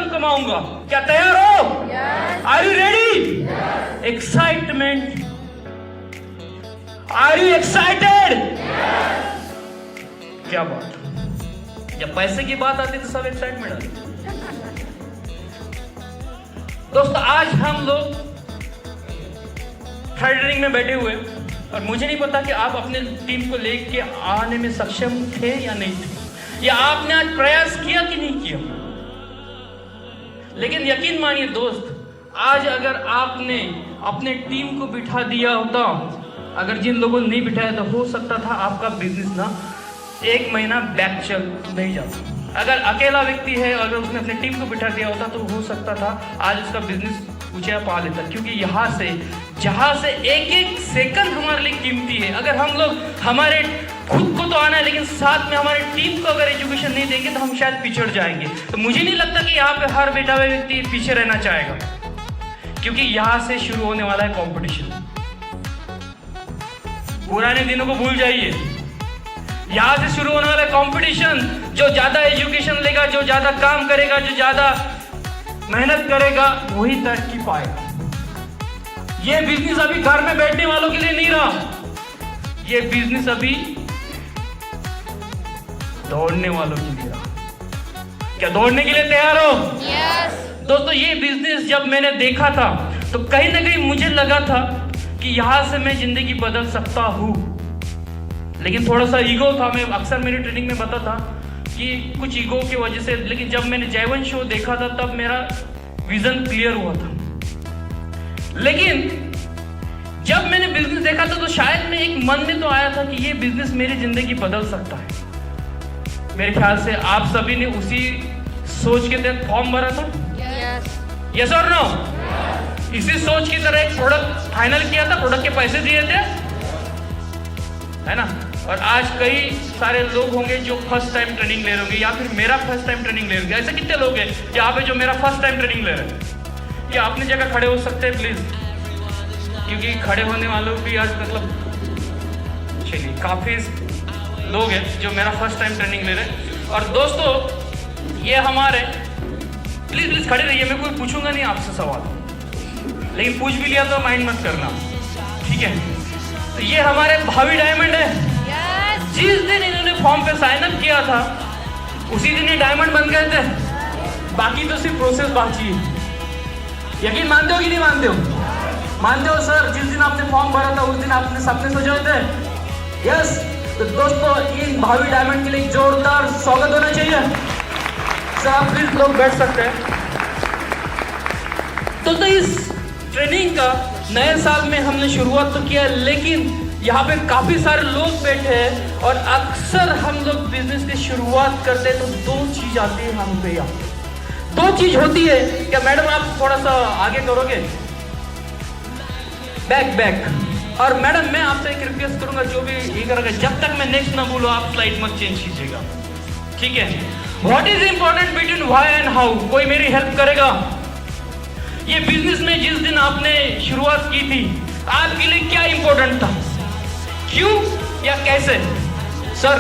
रकम कमाऊंगा। क्या तैयार हो? Are you ready? Excitement, are you excited? क्या बात, जब पैसे की बात आती तो सब एक्साइटमेंट आती। दोस्तों आज हम लोग थर्ड इनिंग में बैठे हुए और मुझे नहीं पता कि आप अपने टीम को लेके आने में सक्षम थे या नहीं थे, या आपने आज प्रयास किया कि नहीं किया। लेकिन यकीन मानिए दोस्त, आज अगर आपने अपने टीम को बिठा दिया होता, अगर जिन लोगों ने नहीं बिठाया तो हो सकता था आपका बिजनेस ना 1 महीना बैक चल नहीं जाता। अगर अकेला व्यक्ति है, अगर उसने अपनी टीम को बिठा दिया होता तो हो सकता था आज उसका बिजनेस ऊंचा पा लेता। क्योंकि यहाँ से जहाँ से एक एक सेकंड हमारे लिए कीमती है। अगर हम लोग हमारे खुद को तो आना है, लेकिन साथ में हमारी टीम को अगर एजुकेशन नहीं देंगे तो हम शायद पिछड़ जाएंगे। तो मुझे नहीं लगता कि यहाँ पे हर बैठा हुआ व्यक्ति पीछे रहना चाहेगा, क्योंकि यहाँ से शुरू होने वाला है कंपटीशन। पुराने दिनों को भूल जाइए, यहाँ से शुरू होने वाला कंपटीशन। जो ज्यादा एजुकेशन लेगा, जो ज्यादा काम करेगा, जो ज्यादा मेहनत करेगा, वही तरक्की पाएगा। ये बिजनेस अभी घर में बैठने वालों के लिए नहीं रहा, ये बिजनेस अभी दौड़ने वालों के लिए रहा। क्या दौड़ने के लिए तैयार हो? Yes. दोस्तों ये बिजनेस जब मैंने देखा था तो कहीं ना कहीं मुझे लगा था कि यहां से मैं जिंदगी बदल सकता हूं, लेकिन थोड़ा सा ईगो था। मैं अक्सर मेरी ट्रेनिंग में बताता था कि कुछ ईगो की वजह से, लेकिन जब मैंने जयवंत शो देखा था तब मेरा विजन क्लियर हुआ था। लेकिन जब मैंने बिजनेस देखा था तो शायद मैं एक मन में तो आया था कि ये बिजनेस मेरी जिंदगी बदल सकता है। मेरे ख्याल से आप सभी ने उसी सोच के तहत फॉर्म भरा था। Yes. यस और नो? इसी सोच की तरह एक प्रोडक्ट फाइनल किया था, प्रोडक्ट के पैसे दिए थे, है ना। और आज कई सारे लोग होंगे जो फर्स्ट टाइम ट्रेनिंग ले रहे होंगे, या फिर मेरा फर्स्ट टाइम ट्रेनिंग ले रहे होंगे। ऐसे कितने लोग हैं यहाँ पे जो मेरा फर्स्ट टाइम ट्रेनिंग ले रहे हैं? क्या अपनी जगह खड़े हो सकते हैं प्लीज? क्योंकि खड़े होने वालों की आज मतलब चलिए काफी लोग हैं जो मेरा फर्स्ट टाइम ट्रेनिंग ले रहे हैं। और दोस्तों ये हमारे, प्लीज खड़े रहिए, मैं कोई पूछूंगा नहीं आपसे सवाल, लेकिन पूछ भी लिया तो माइंड मत करना, ठीक है। तो ये हमारे भावी डायमंड है। Yes. जिस दिन इन्होंने फॉर्म पे साइन अप किया था उसी दिन ये डायमंड बन गए थे। बाकी तो सिर्फ प्रोसेस बाकी है। यकीन मानते हो कि नहीं मानते हो? मानते हो सर, जिस दिन आपने फॉर्म भरा था उस दिन आपने सपने सोचे थे? यस। तो दोस्तों इन भावी डायमंड के लिए जोरदार स्वागत होना चाहिए। सर आप प्लीज लोग बैठ सकते हैं। तो इस ट्रेनिंग का नए साल में हमने शुरुआत तो किया, लेकिन यहाँ पे काफी सारे लोग बैठे हैं और अक्सर हम लोग बिजनेस की शुरुआत करते हैं तो 2 चीज आती है हम पे। 2 चीज होती है। क्या मैडम आप थोड़ा सा आगे करोगे? बैक। और मैडम मैं आपसे एक रिक्वेस्ट करूंगा, जो भी ये करेगा, जब तक मैं नेक्स्ट ना बोलूं आप स्लाइड मत चेंज कीजिएगा, ठीक है। What is important between why and how? कोई मेरी हेल्प करेगा? ये बिजनेस में जिस दिन आपने शुरुआत की थी आपके लिए क्या इंपॉर्टेंट था? क्यों या कैसे? सर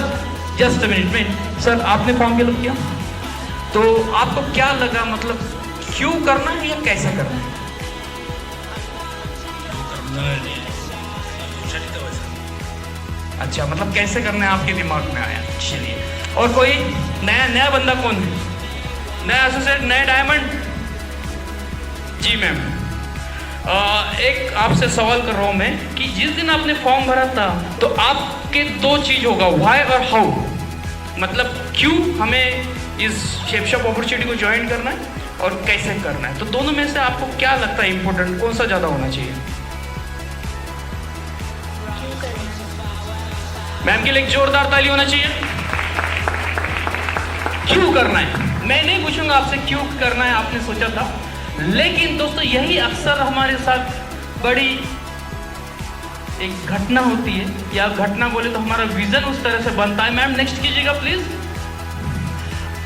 जस्ट मिनट सर, आपने फॉर्म फिल किया तो आपको क्या लगा, मतलब क्यों करना है या कैसे करना है? अच्छा, मतलब कैसे करना है आपके दिमाग में आया। चलिए, और कोई नया बंदा कौन है? नया एसोसिएट, नया डायमंड? जी मैम, एक आपसे सवाल कर रहा हूं मैं कि जिस दिन आपने फॉर्म भरा था तो आपके 2 चीज होगा, व्हाई और हाउ। मतलब क्यों हमें इस शेप शॉप अपॉर्चुनिटी को ज्वाइन करना है और कैसे करना है। तो दोनों में से आपको क्या लगता है इंपॉर्टेंट, कौन सा ज्यादा होना चाहिए? मैम के लिए एक जोरदार ताली होना चाहिए। क्यों करना है? मैं नहीं पूछूंगा आपसे क्यों करना है, आपने सोचा था। लेकिन दोस्तों यही अक्सर हमारे साथ बड़ी एक घटना होती है, या घटना बोले तो हमारा विजन उस तरह से बनता है। मैम नेक्स्ट कीजिएगा प्लीज।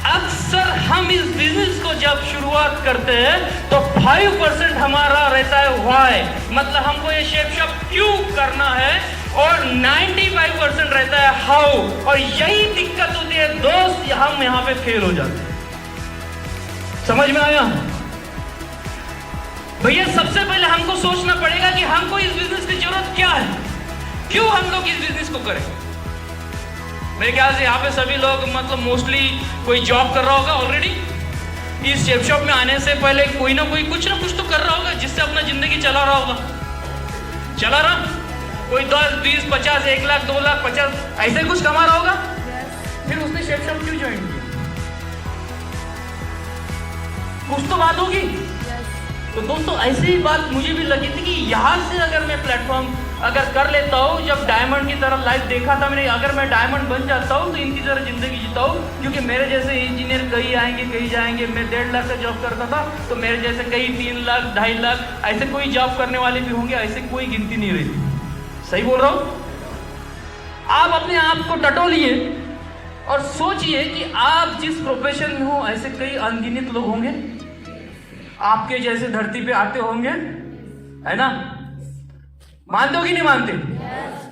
अक्सर हम इस बिजनेस को जब शुरुआत करते हैं तो 5% हमारा रहता है व्हाई, मतलब हमको ये शेप शॉप क्यों करना है, और 95% रहता है हाउ। और यही दिक्कत होती है दोस्त, हम यहाँ पे फेल हो जाते हैं। समझ में आया? भैया सबसे पहले हमको सोचना पड़ेगा कि हमको इस बिजनेस की जरूरत क्या है, क्यों हम लोग इस बिजनेस को करें। मेरे ख्याल से यहाँ पे सभी लोग मतलब मोस्टली कोई जॉब कर रहा होगा ऑलरेडी। इस शेप शॉप में आने से पहले कोई ना कोई कुछ ना कुछ तो कर रहा होगा जिससे अपना जिंदगी चला रहा होगा। चला रहा, कोई 10, 20, 50, 1 लाख, 2 लाख, 50 ऐसे कुछ कमा रहा होगा। फिर उसने शेप शॉप क्यों ज्वाइन किया? कुछ तो बात होगी। तो दोस्तों ऐसी ही बात मुझे भी लगी थी कि यहाँ से अगर मैं प्लेटफॉर्म अगर कर लेता हूँ, जब डायमंड की तरह लाइफ देखा था मैंने, अगर मैं डायमंड बन जाता हूँ तो इनकी तरह जिंदगी जीता हूँ। क्योंकि मेरे जैसे इंजीनियर कहीं आएंगे कहीं जाएंगे। मैं 1.5 लाख का जॉब करता था तो मेरे जैसे कई 3 लाख 2.5 लाख ऐसे कोई जॉब करने वाले भी होंगे, ऐसे कोई गिनती नहीं रही। सही बोल रहा हूँ? आप अपने आप को टटोलिए और सोचिए कि आप जिस प्रोफेशन में हो ऐसे कई अनगिनत लोग होंगे आपके जैसे धरती पे आते होंगे, है ना? मानते हो कि नहीं मानते?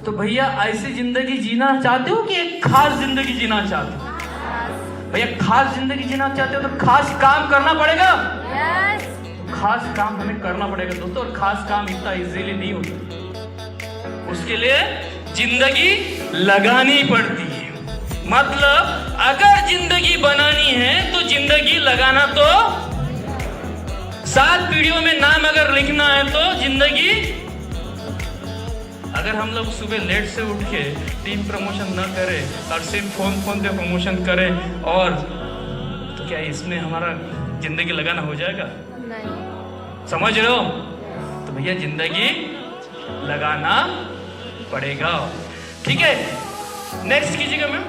तो भैया ऐसी जिंदगी जीना चाहते हो कि एक खास जिंदगी जीना चाहते हो? भैया खास जिंदगी जीना चाहते हो तो खास काम करना पड़ेगा। खास काम हमें करना पड़ेगा दोस्तों, और खास काम इतना इजीली नहीं होता। उसके लिए जिंदगी लगानी पड़ती है। मतलब अगर जिंदगी बनानी है तो जिंदगी लगाना, तो 7 पीढ़ियों में नाम अगर लिखना है तो जिंदगी। अगर हम लोग सुबह लेट से उठ के टीम प्रमोशन न करें और सिर्फ फोन पे प्रमोशन करें, और तो क्या इसमें हमारा जिंदगी लगाना हो जाएगा? नहीं। समझ रहे हो? तो भैया जिंदगी लगाना पड़ेगा। ठीक है, नेक्स्ट कीजिएगा मैम।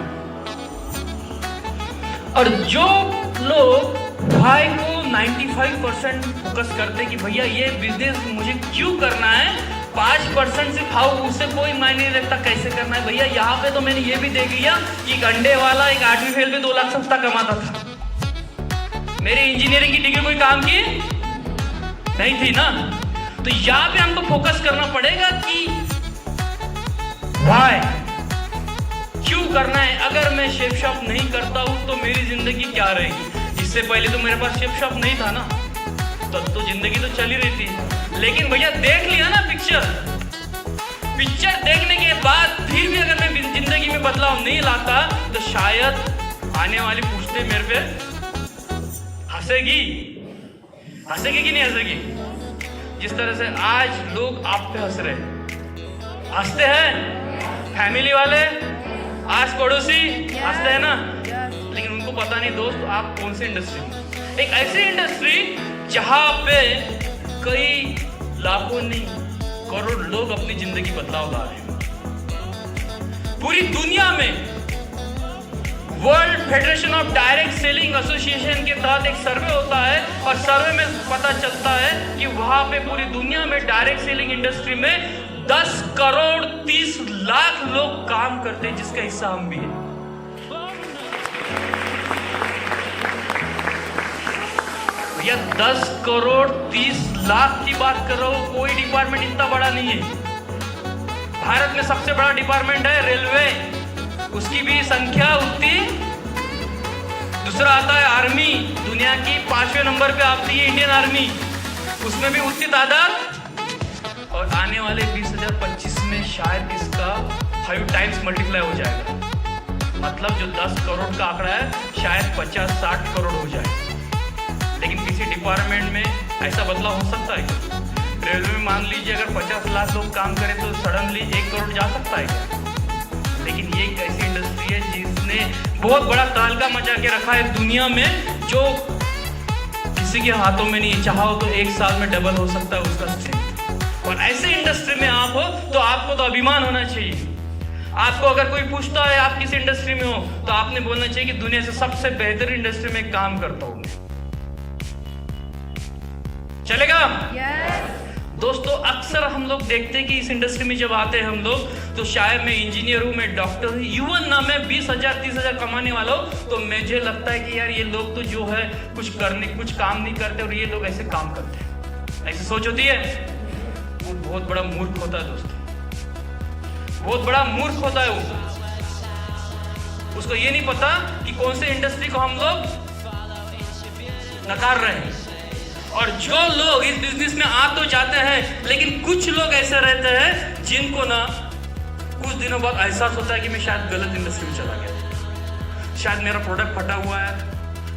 और जो लोग भाई को 95% फोकस करते कि भैया ये बिजनेस मुझे क्यों करना है, 5% से खाओ उससे कोई मायने नहीं रखता कैसे करना है। भैया यहाँ पे तो मैंने ये भी देख लिया कि अंडे वाला एक 8वीं फेल पे 2 लाख सस्ता कमाता था। मेरी इंजीनियरिंग की डिग्री कोई काम की नहीं थी ना। तो यहाँ पे हमको फोकस करना पड़ेगा कि भाई क्यों करना है। अगर मैं शेप शॉप नहीं करता हूं तो मेरी जिंदगी क्या रहेगी? इससे पहले तो मेरे पास शेप शॉप नहीं था ना, तब तो जिंदगी तो चली रही थी। लेकिन भैया देख लिया ना पिक्चर देखने के बाद फिर भी अगर मैं जिंदगी में बदलाव नहीं लाता तो शायद आने वाली पुश्तें मेरे पे हंसेगी कि नहीं हंसेगी? जिस तरह से आज लोग आप पे हंस रहे, हंसते हैं फैमिली वाले, आस पड़ोसी हंसते हैं ना, लेकिन उनको पता नहीं दोस्त आप कौन सी इंडस्ट्री में। एक ऐसी इंडस्ट्री जहां पे कई लाखों नहीं करोड़ लोग अपनी जिंदगी बदलाव ला रहे हैं। पूरी दुनिया में world federation of direct selling association के तहत एक सर्वे होता है और सर्वे में पता चलता है कि वहां पे पूरी दुनिया में डायरेक्ट सेलिंग इंडस्ट्री में 10 करोड़ 30 लाख लोग काम करते हैं, जिसका हिस्सा हम भी हैं। या 10 करोड़ 30 लाख की बात कर रहा हूं। कोई डिपार्टमेंट इतना बड़ा नहीं है। भारत में सबसे बड़ा डिपार्टमेंट है रेलवे, उसकी भी संख्या उतनी। दूसरा आता है आर्मी, दुनिया की 5वें नंबर पे आती है इंडियन आर्मी, उसमें भी उतनी तादाद। और आने वाले 2025 में शायद इसका 5 टाइम्स मल्टीप्लाई हो जाएगा। मतलब जो 10 करोड़ का आंकड़ा है शायद 50-60 करोड़ हो जाए। लेकिन किसी डिपार्टमेंट में ऐसा बदलाव हो सकता है? रेलवे में मान लीजिए अगर 50 लाख लोग काम करें तो सडनली 1 करोड़ जा सकता है। लेकिन ये एक ऐसी इंडस्ट्री है जिसने बहुत बड़ा तहलका मचा के रखा है दुनिया में, जो किसी के हाथों में नहीं। चाहो तो 1 साल में डबल हो सकता है उसका स्ट्रेंथ। और ऐसे इंडस्ट्री में आप हो तो आपको तो अभिमान होना चाहिए। आपको अगर कोई पूछता है आप किस इंडस्ट्री में हो तो आपने बोलना चाहिए कि दुनिया से सबसे बेहतर इंडस्ट्री में काम करता हूं। चलेगा? yes. दोस्तों अक्सर हम लोग देखते हैं कि इस इंडस्ट्री में जब आते हैं हम लोग तो शायद मैं इंजीनियर हूं, मैं डॉक्टर हूं, इवन ना मैं 20,000-30,000 कमाने वाला हूं, तो मुझे लगता है कि यार ये लोग तो जो है कुछ काम नहीं करते और ये लोग ऐसे काम करते हैं। ऐसी सोच होती है। वो बहुत बड़ा मूर्ख होता है दोस्तों, बहुत बड़ा मूर्ख होता है वो। उसको ये नहीं पता कि कौन से इंडस्ट्री को हम लोग नकार रहे हैं। और जो लोग इस बिजनेस में आ तो जाते हैं, लेकिन कुछ लोग ऐसे रहते हैं जिनको ना कुछ दिनों बाद एहसास होता है कि मैं शायद गलत इंडस्ट्री में चला गया, शायद मेरा प्रोडक्ट फटा हुआ है,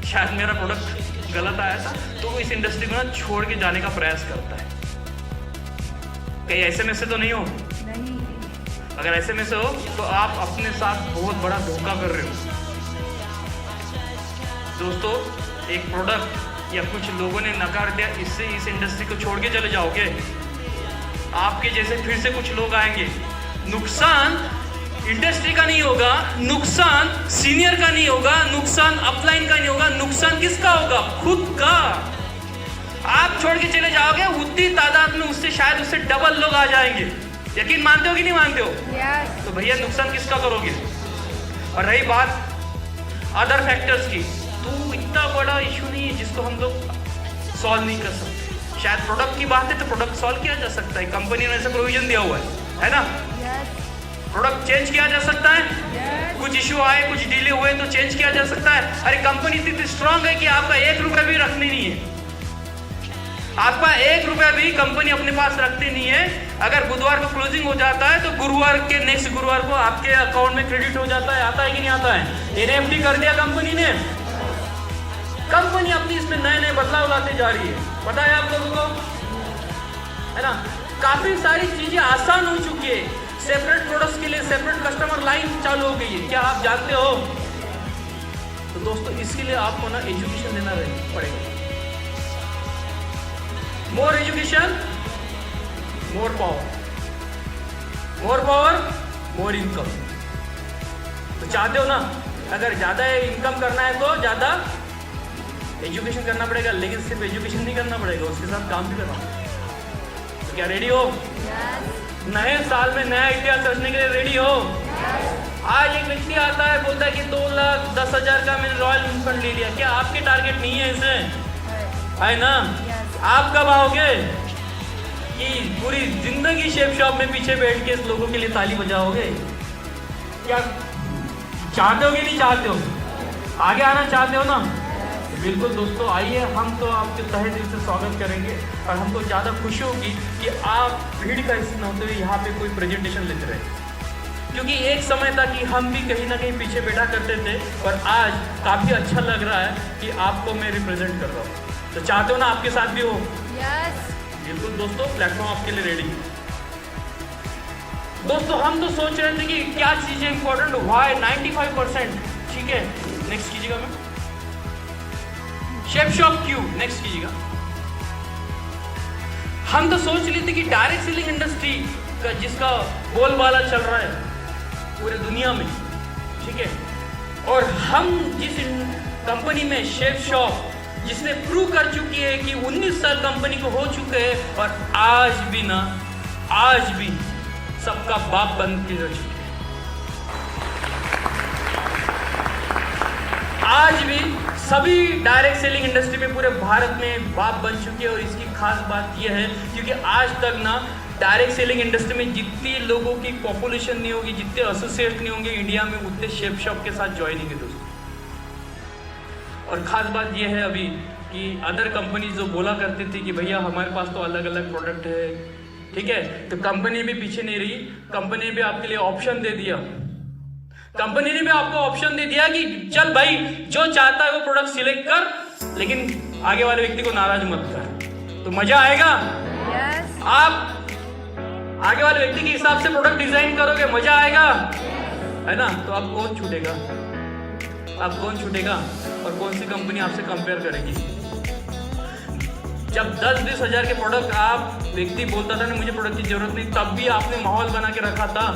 शायद मेरा प्रोडक्ट गलत आया था, तो वो इस इंडस्ट्री को ना छोड़ के जाने का प्रयास करता है। कहीं ऐसे में से तो नहीं हो? नहीं। अगर ऐसे में से हो तो आप अपने साथ बहुत बड़ा धोखा कर रहे हो। दोस्तों, एक प्रोडक्ट या कुछ लोगों ने नकार दिया, इससे इस इंडस्ट्री को छोड़ के चले जाओगे? आपके जैसे फिर से कुछ लोग आएंगे। नुकसान इंडस्ट्री का नहीं होगा, नुकसान सीनियर का नहीं होगा, नुकसान अपलाइन का नहीं होगा, नुकसान किसका होगा? खुद का। आप छोड़ के चले जाओगे, उतनी तादाद में उससे शायद उससे डबल लोग आ जाएंगे। यकीन मानते हो कि नहीं मानते हो? yes. तो भैया नुकसान किसका करोगे? और रही बात अदर फैक्टर्स की, तो इतना बड़ा इशू नहीं है जिसको हम लोग सॉल्व नहीं कर सकते। शायद प्रोडक्ट की बात है तो प्रोडक्ट सॉल्व किया जा सकता है, कंपनी ने ऐसे प्रोविजन दिया हुआ है ना? प्रोडक्ट चेंज किया जा सकता है। कुछ इशू आए, कुछ डिले हुए तो चेंज किया जा सकता है। अरे कंपनी इतनी स्ट्रांग है कि आपका 1 रुपया भी रखनी नहीं है। आपका 1 रुपया भी कंपनी अपने पास रखती नहीं है। अगर बुधवार को क्लोजिंग हो जाता है तो गुरुवार के नेक्स्ट गुरुवार को आपके अकाउंट में क्रेडिट हो जाता है। आता है कि नहीं आता है? एनएफटी कर दिया कंपनी ने। कंपनी अपनी इसमें नए नए बदलाव लाते जा रही है, पता है आप लोगों को, है ना? काफी सारी चीजें आसान हो चुकी है। सेपरेट प्रोडक्ट्स के लिए सेपरेट कस्टमर लाइन चालू हो गई है, क्या आप जानते हो? तो दोस्तों, इसके लिए आपको ना एजुकेशन देना पड़ेगा। More education, more power, more power, more income. तो चाहते हो ना, अगर ज्यादा इनकम करना है तो ज्यादा एजुकेशन करना पड़ेगा, लेकिन सिर्फ एजुकेशन नहीं करना पड़ेगा, उसके साथ काम भी करना पड़ेगा। तो क्या रेडी हो? नए साल में नया इतिहास रचने के लिए रेडी हो? आज एक व्यक्ति आता है, बोलता है कि 2,10,000 का मैंने रॉयल इन्फंड ले लिया। क्या आपके टारगेट नहीं है इसे? है ना? आप कब आओगे कि पूरी जिंदगी शेप शॉप में पीछे बैठ के इस लोगों के लिए ताली बजाओगे? क्या चाहते हो कि नहीं चाहते हो? आगे आना चाहते हो ना? बिल्कुल दोस्तों, आइए, हम तो आपके तहे दिल से स्वागत करेंगे। और हमको ज़्यादा खुशी होगी कि आप भीड़ का हिस्सा होते हुए यहाँ पे कोई प्रेजेंटेशन लेते रहे, क्योंकि एक समय था कि हम भी कहीं ना कहीं पीछे बैठा करते थे, और आज काफ़ी अच्छा लग रहा है कि आपको मैं रिप्रेजेंट कर रहा हूँ। तो चाहते हो ना आपके साथ भी हो? yes. बिल्कुल दोस्तों, प्लेटफॉर्म आपके लिए रेडी। दोस्तों, हम तो सोच रहे थे कि क्या चीज़ें इंपॉर्टेंट, वाई 95%, ठीक है, नेक्स्ट कीजिएगा मैं। शेप शॉप क्यों, नेक्स्ट कीजिएगा। हम तो सोच लिए थे कि डायरेक्ट सेलिंग इंडस्ट्री का जिसका बोलबाला चल रहा है पूरे दुनिया में, ठीक है, और हम जिस कंपनी में शेप शॉप जिसने प्रूव कर चुकी है कि 19 साल कंपनी को हो चुके हैं, और आज भी सबका बाप बन के रह चुके हैं। आज भी सभी डायरेक्ट सेलिंग इंडस्ट्री में पूरे भारत में बाप बन चुकी है। और इसकी खास बात यह है क्योंकि आज तक ना डायरेक्ट सेलिंग इंडस्ट्री में जितनी लोगों की पॉपुलेशन नहीं होगी, जितने एसोसिएट नहीं होंगे इंडिया में, उतने शेप शॉप के साथ ज्वाइनिंग है दोस्तों। और ख़ास बात यह है अभी कि अदर कंपनी जो बोला करते थे कि भैया हमारे पास तो अलग अलग प्रोडक्ट है, ठीक है, तो कंपनी भी पीछे नहीं रही। कंपनी ने भी आपके लिए ऑप्शन दे दिया। कंपनी ने भी आपको ऑप्शन दे दिया कि चल भाई, जो चाहता है वो प्रोडक्ट सिलेक्ट कर, लेकिन आगे वाले व्यक्ति को नाराज मत कर। तो मजा आएगा। yes. आप आगे वाले व्यक्ति के हिसाब से प्रोडक्ट डिजाइन करोगे, मजा आएगा, है ना? तो आप कौन छूटेगा? आप कौन छूटेगा और कौन सी कंपनी आपसे कंपेयर करेगी? जब 10-20 हजार के प्रोडक्ट आप व्यक्ति बोलता था ना मुझे प्रोडक्ट की जरूरत नहीं, तब भी आपने माहौल बना के रखा था,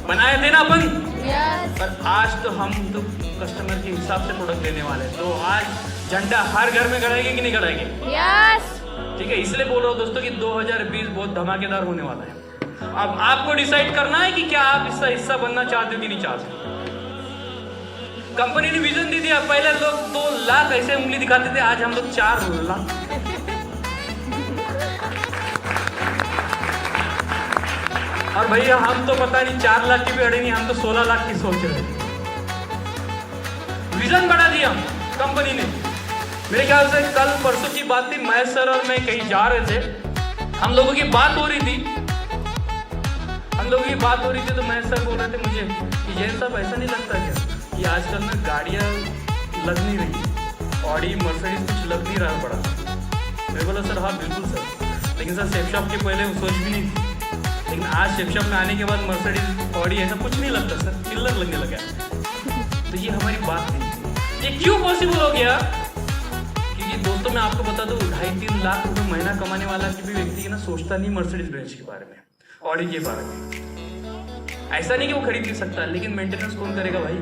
बनाए थे ना अपन। yes. पर आज तो हम तो कस्टमर के हिसाब से प्रोडक्ट देने वाले हैं। तो आज झंडा हर घर में गड़ाएंगे कि नहीं गड़ाएंगे? yes. ठीक है, इसलिए बोल रहा हूँ दोस्तों कि 2020 बहुत धमाकेदार होने वाला है। अब आपको डिसाइड करना है कि क्या आप इसका हिस्सा बनना चाहते हो कि नहीं चाहते। कंपनी ने विजन दे दिया। पहले लोग 2 लाख ऐसे उंगली दिखाते थे, आज हम लोग 4 लाख। और भैया हम तो पता नहीं 4 लाख की भी अड़े नहीं, हम तो 16 लाख की सोच रहे। विजन बढ़ा दिया कंपनी ने। मेरे ख्याल से कल परसों की बात थी, महेश सर और मैं कहीं जा रहे थे, हम लोगों की बात हो रही थी तो महेश सर बोल रहे थे मुझे कि जैन साहब ऐसा नहीं लगता क्या कि आजकल ना गाड़ियाँ लग नहीं रही, ऑडी मर्सिडीज कुछ लग नहीं रहा बड़ा। मैं बोला सर हाँ बिल्कुल सर, लेकिन सर सेफ शॉप के पहले वो सोच भी नहीं थी, लेकिन आज सेफ शॉप में आने के बाद मर्सिडीज ऑडी ऐसा कुछ नहीं लगता सर, किलर लगने लगा। तो ये हमारी बात नहीं थी। ये क्यों पॉसिबल हो गया? क्योंकि दोस्तों मैं आपको बता दूं, 2.5-3 लाख रुपए महीना कमाने वाला की भी व्यक्ति ना सोचता नहीं मर्सिडीज बेंच के बारे में, ऑडी के बारे में। ऐसा नहीं कि वो खरीद नहीं सकता, लेकिन मेंटेनेंस कौन करेगा भाई?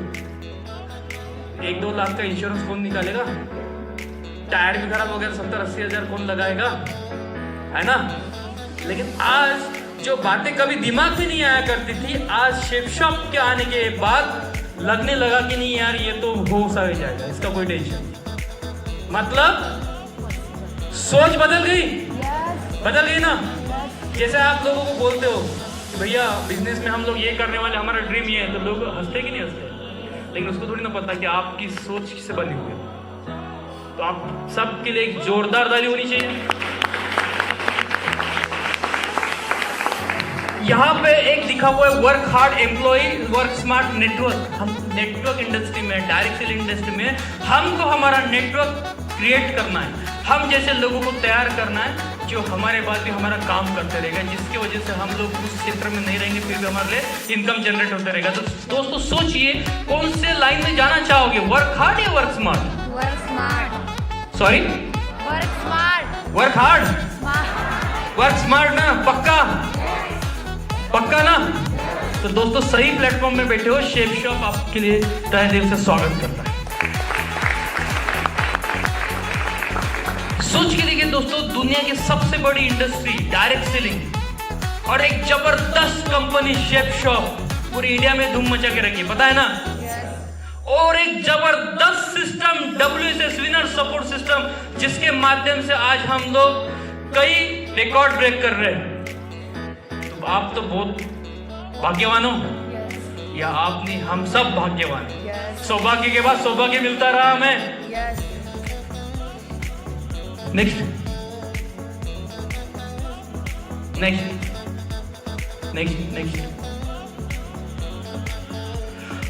1-2 लाख का इंश्योरेंस कौन निकालेगा? टायर भी खराब हो गया 70-80 हजार कौन लगाएगा, है ना? लेकिन आज जो बातें कभी दिमाग में नहीं आया करती थी, आज शेप शॉप के आने के बाद लगने लगा कि नहीं यार ये तो हो सा जाएगा, इसका कोई टेंशन नहीं। मतलब सोच बदल गई ना। जैसे आप लोगों को बोलते हो कि भैया बिजनेस में हम लोग ये करने वाले, हमारा ड्रीम ये है, तो लोग हंसते कि नहीं हंसते? लेकिन उसको थोड़ी ना पता कि आपकी सोच किससे बनी हुई है। तो आप सबके लिए एक जोरदार ताली होनी चाहिए। यहाँ पे एक लिखा हुआ है work hard employ work smart network. हम नेटवर्क इंडस्ट्री में, डायरेक्ट सेलिंग इंडस्ट्री में हमको हमारा नेटवर्क क्रिएट करना है, हम जैसे लोगों को तैयार करना है जो हमारे बाद भी हमारा काम करते रहेगा, जिसकी वजह से हम लोग उस क्षेत्र में नहीं रहेंगे फिर भी हमारे लिए इनकम जनरेट होता रहेगा। तो दोस्तों सोचिए कौन से लाइन में जाना चाहोगे, वर्क हार्ड या work smart? Sorry work hard, work smart ना? पक्का ना? तो दोस्तों सही प्लेटफॉर्म में बैठे हो, शेप शॉप आपके लिए तहे दिल से स्वागत करता है। सोच के देखिए दोस्तों, दुनिया की सबसे बड़ी इंडस्ट्री डायरेक्ट सेलिंग और एक जबरदस्त कंपनी शेप शॉप पूरी इंडिया में धूम मचा के रखी है, पता है ना? और एक जबरदस्त system WSS winner support system, जिसके माध्यम से आज हम लोग कई रिकॉर्ड ब्रेक कर रहे हैं। तो आप तो बहुत भाग्यवान हो, या आप नहीं, हम सब भाग्यवान। सौभाग्य के बाद सौभाग्य मिलता रहा हमें। Next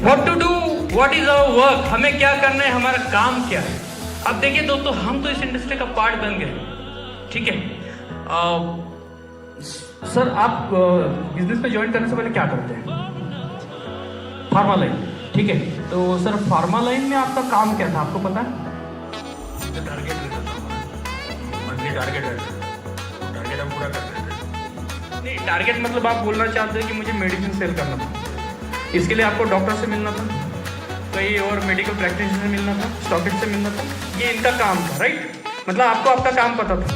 what to do, what is our work, हमें क्या करना है, हमारा काम क्या है। अब देखिए दोस्तों, हम तो इस इंडस्ट्री का पार्ट बन गए, ठीक है? सर आप बिजनेस में ज्वाइन करने से पहले क्या करते हैं? फार्मा लाइन, ठीक है? तो सर फार्मा लाइन में आपका काम क्या था, आपको पता है? टारगेट हम पूरा करते थे। नहीं, टारगेट मतलब आप बोलना चाहते हैं कि मुझे मेडिसिन सेल करना था, इसके लिए आपको डॉक्टर से मिलना था, कहीं और मेडिकल प्रैक्टिशनर से मिलना था, स्टॉकिस्ट से मिलना था, ये इनका काम था, राइट? मतलब आपको आपका काम पता था।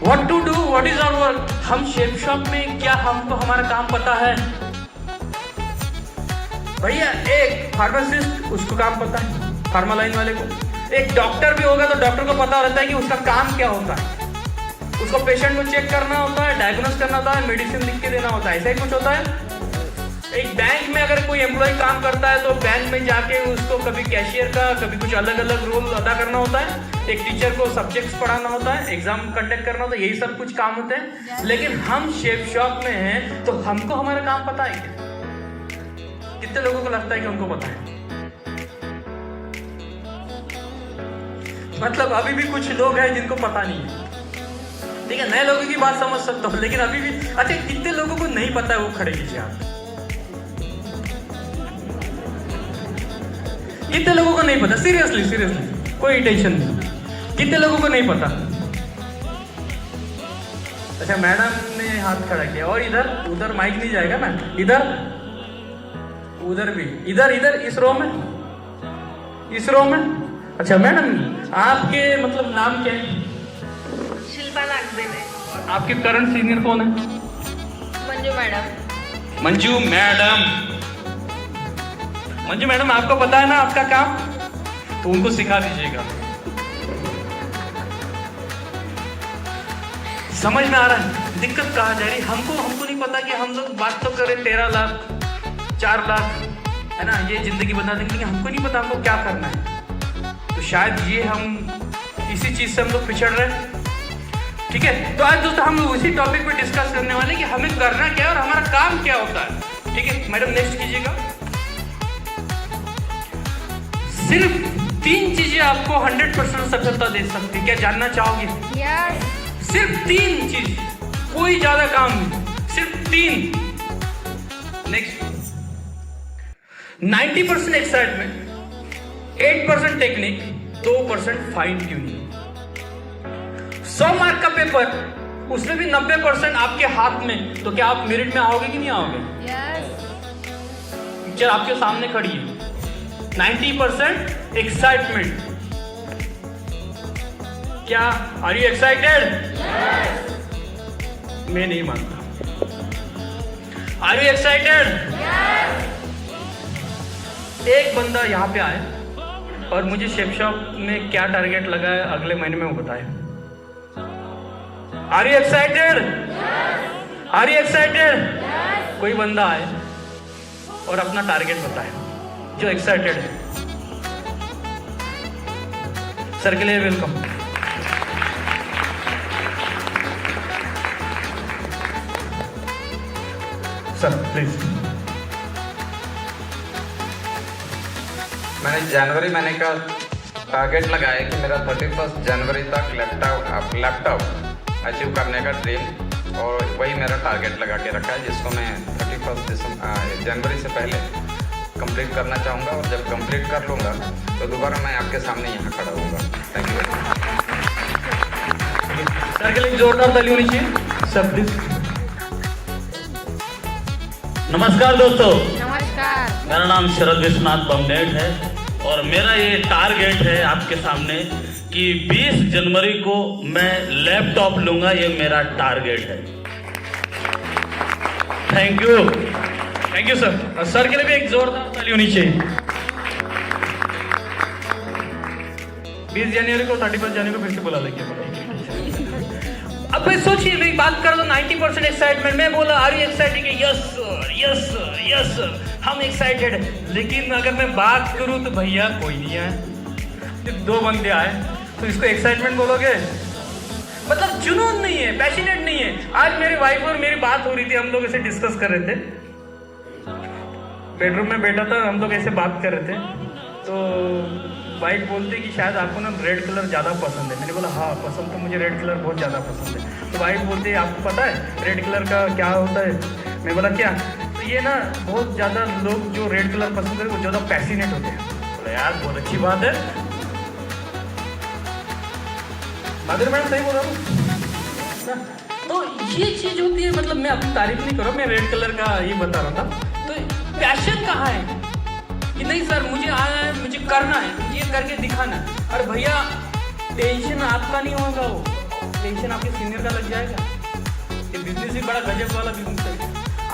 What to do, what is our work, हम शेप शॉप में क्या हमको हमारा काम पता है? भैया एक फार्मासिस्ट, उसको काम पता है, फार्मा लाइन वाले को। एक डॉक्टर भी होगा तो डॉक्टर को पता रहता है कि उसका काम क्या होता है, उसको पेशेंट को चेक करना होता है, डायग्नोस करना होता है, मेडिसिन लिख के देना होता है, ऐसा ही कुछ होता है। एक बैंक में अगर कोई एम्प्लॉय काम करता है तो बैंक में जाके उसको कभी कैशियर का, कभी कुछ अलग अलग रोल अदा करना होता है। एक टीचर को सब्जेक्ट्स पढ़ाना होता है, एग्जाम कंडक्ट करना होता है, यही सब कुछ काम होते हैं। लेकिन हम शेप शॉप में हैं तो हमको हमारा काम पता है क्या? कितने लोगों को लगता है कि हमको पता है? मतलब अभी भी कुछ लोग हैं जिनको पता नहीं है, ठीक है? नए लोगों की बात समझ सकता हूँ, लेकिन अभी भी अच्छा कितने लोगों को नहीं पता है वो खड़े कीजिए आप। कितने लोगों को नहीं पता? सीरियसली कोई टेंशन नहीं, कितने लोगों को नहीं पता? अच्छा मैडम ने हाथ खड़ा किया, और इधर उधर माइक नहीं जाएगा ना, इधर उधर भी, इधर इस रो में। अच्छा मैडम आपके मतलब नाम क्या है? शिल्पा नागदेव है। आपके करंट सीनियर कौन है? मंजू मैडम, आपको पता है ना आपका काम, तो उनको सिखा दीजिएगा। समझ में आ रहा है दिक्कत कहाँ जा रही? हमको नहीं पता कि हम लोग बात तो करें 13 लाख 4 लाख, है ना, ये जिंदगी बना देंगे, लेकिन हमको नहीं पता हमको क्या करना है। तो शायद ये हम इसी चीज़ से हम लोग पिछड़ रहे हैं। ठीक है, तो आज दोस्तों हम लोग उसी टॉपिक पे डिस्कस करने वाले कि हमें करना क्या है और हमारा काम क्या होता है। ठीक है मैडम, नेक्स्ट कीजिएगा। सिर्फ 3 चीजें आपको 100% सफलता दे सकती है, क्या जानना चाहोगे? यस। सिर्फ 3 चीज, कोई ज्यादा काम नहीं, सिर्फ 3। Next, 90% excitement, 8% technique, 2% fine tuning. 100 mark का पेपर, उसमें भी 90% आपके हाथ में, तो क्या आप मेरिट में आओगे कि नहीं आओगे? यस। पिक्चर आपके सामने खड़ी है, 90% एक्साइटमेंट। क्या आर यू एक्साइटेड? मैं नहीं मानता। Are you excited? एक बंदा यहाँ पे आए और मुझे शेप शॉप में क्या टारगेट लगा है अगले महीने में वो बताए। Are you excited? Are you excited? कोई बंदा आए और अपना टारगेट बताए जो एक्साइटेड है। सर के लिए वेलकम। Sir please. मैंने जनवरी महीने का टारगेट लगाया कि मेरा 31 जनवरी तक लैपटॉप अचीव करने का ड्रीम, और वही मेरा टारगेट लगा के रखा है, जिसको मैं 31 जनवरी से पहले कंप्लीट करना चाहूँगा। और जब कंप्लीट कर लूँगा तो दोबारा मैं आपके सामने यहाँ खड़ा होऊंगा। Thank you. सर के लिए जोरदार ताली होनी चाहिए। Sir please. नमस्कार दोस्तों, नमस्कार। मेरा नाम शरद विश्वनाथ बमनेट है और मेरा ये टारगेट है आपके सामने कि 20 जनवरी को मैं लैपटॉप लूंगा। ये मेरा टारगेट है। Thank you sir. और सर के लिए भी एक जोरदार ताली होनी चाहिए। 20 जनवरी को 31 जनवरी को फिर से बुला लेंगे। अब भाई सोचिए, मैं बात कर रहा हूँ 90% एक्साइटमेंट। मैं बोला are you excited? Yes sir, yes sir, yes sir, हम एक्साइटेड है। लेकिन अगर मैं बात करूँ तो भैया कोई नहीं आए, सिर्फ 2 बंदे आए, तो इसको एक्साइटमेंट बोलोगे? मतलब जुनून नहीं है, पैशनेट नहीं है। आज मेरी वाइफ और मेरी बात हो रही थी, हम लोग ऐसे डिस्कस कर रहे थे, बेडरूम में बैठा था, हम लोग ऐसे बात कर रहे थे, तो वाइफ बोलती कि शायद आपको ना रेड कलर ज़्यादा पसंद है। मैंने बोला हाँ पसंद तो मुझे रेड कलर बहुत ज़्यादा पसंद है। तो वाइफ बोलती है आपको पता है रेड कलर का क्या होता है? मैं बोला क्या? तो ये ना बहुत ज़्यादा लोग जो रेड कलर पसंद करते हैं वो ज़्यादा पैसिनेट होते हैं। बोला यार बहुत अच्छी बात है। माधुरी मैडम सही बोल रहा हूँ। तो ये चीज़ होती है, मतलब मैं अपनी तारीफ नहीं कर रहा, मैं रेड कलर का ये बता रहा था। तो पैशन कहाँ है कि नहीं सर मुझे आना है, मुझे करना है, ये करके दिखाना है। और भैया टेंशन आपका नहीं होगा, वो टेंशन आपके सीनियर का लग जाएगा। ये बिजनेस ही बड़ा गजब वाला बिजनेस है।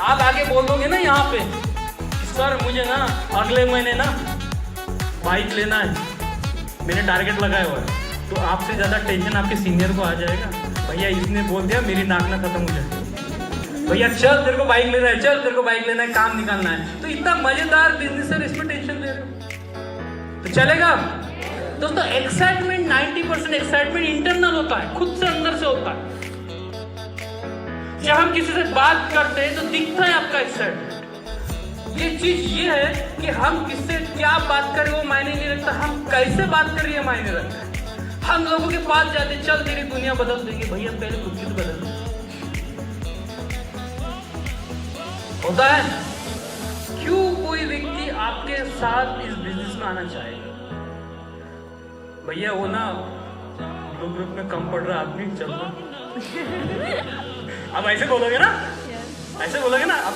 आप आगे बोल दोगे ना यहाँ पे कि सर मुझे ना अगले महीने ना बाइक लेना है, मैंने टारगेट लगाया हुआ है, तो आपसे ज़्यादा टेंशन आपके सीनियर को आ जाएगा। भैया इसने बोल दिया मेरी नाक ना खत्म हो जाए, भैया चल तेरे को बाइक लेना है, चल तेरे को बाइक लेना है, काम निकालना है। तो इतना मजेदार बिजनेस है, इसमें टेंशन ले रहे हो तो चलेगा? दोस्तों एक्साइटमेंट 90% एक्साइटमेंट इंटरनल होता है, खुद से अंदर से होता है। जब हम किसी से बात करते हैं तो दिखता है आपका एक्साइटमेंट। ये चीज ये है कि हम किससे क्या बात करें वो मायने नहीं रखता, हम कैसे बात कर रही है मायने रखता है। हम लोगों के पास जाते चल तेरी दुनिया बदल देंगे, भैया पहले खुद की तो बदल दो। होता है क्यों कोई व्यक्ति आपके साथ इस बिजनेस में आना चाहेगा? भैया वो ना ग्रुप में कम पड़ रहा आदमी चल रहा। अब ऐसे बोलोगे ना, ऐसे बोलोगे ना, अब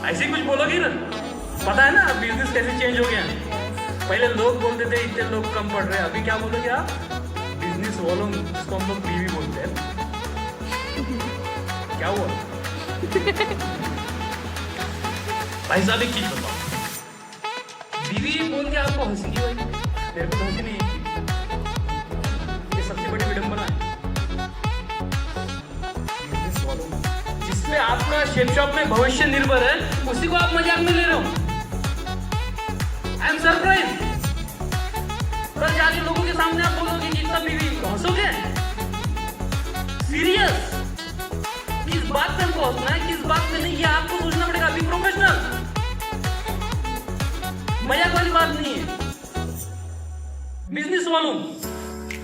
ऐसे ही कुछ बोलोगे ना। पता है ना बिजनेस कैसे चेंज हो गया। पहले लोग बोलते थे इतने लोग कम पड़ रहे हैं, अभी क्या बोलोगे आप? बिजनेस वालों जिसको हम लोग बीवी बोलते हैं। क्या हुआ भाई साहब? एक चीज बताओ, बीवी बोल के आपको हंसी की भाई? मेरे को हंसी नहीं है, ये सबसे बड़ी विडंबना है बिजनेस वालों। जिसमें आपका शेप शॉप में भविष्य निर्भर है, उसी को आप मजाक में ले रहे हो। I am surprise. कल जाके लोगों के सीरियस। किस बात पे हमको हंसना है, किस बात पे नहीं, ये आपको सोचना पड़ेगा। बी प्रोफेशनल, मजाक वाली बात नहीं है। बिजनेस वालों,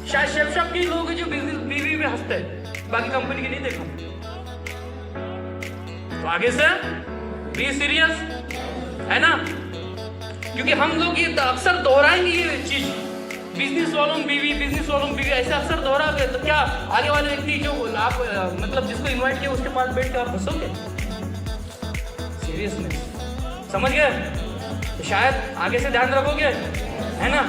शायद शेफ शॉप के लोग हैं जो बिजनेस बीवी में हंसते हैं, बाकी कंपनी के नहीं देखा। तो आगे से बी सीरियस, है ना? क्योंकि हम लोग ये अक्सर दोहराएंगे ये चीज, बिजनेस वालों बीवी, बिजनेस वालों बीवी, ऐसे अक्सर दोहराओगे तो क्या आगे वाले व्यक्ति जो आप मतलब जिसको इनवाइट किया उसके पास बैठ के आप हंसोगे? सीरियसनेस, समझ गए? तो शायद आगे से ध्यान रखोगे, है ना?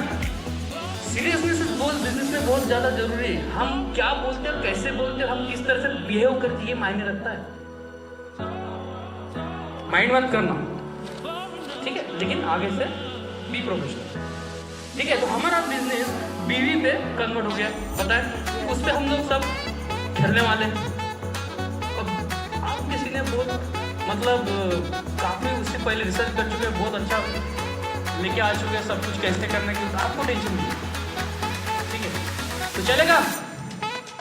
सीरियसनेस बहुत बिजनेस में बहुत ज्यादा जरूरी है। हम क्या बोलते हैं, कैसे बोलते हैं, हम किस तरह से बिहेव करते हैं, ये मायने रखता है। माइंड मत करना, ठीक है? लेकिन आगे से बी प्रोफेशनल, ठीक है? तो हमारा बिजनेस बीवी पे कन्वर्ट हो गया, बताएं? उस पे हम लोग सब खेलने वाले। अब आप किसी ने बहुत मतलब काफी उससे पहले रिसर्च कर चुके हैं, बहुत अच्छा लेके आ चुके हैं सब कुछ कैसे करने की, तो आपको टेंशन नहीं, ठीक है? तो चलेगा,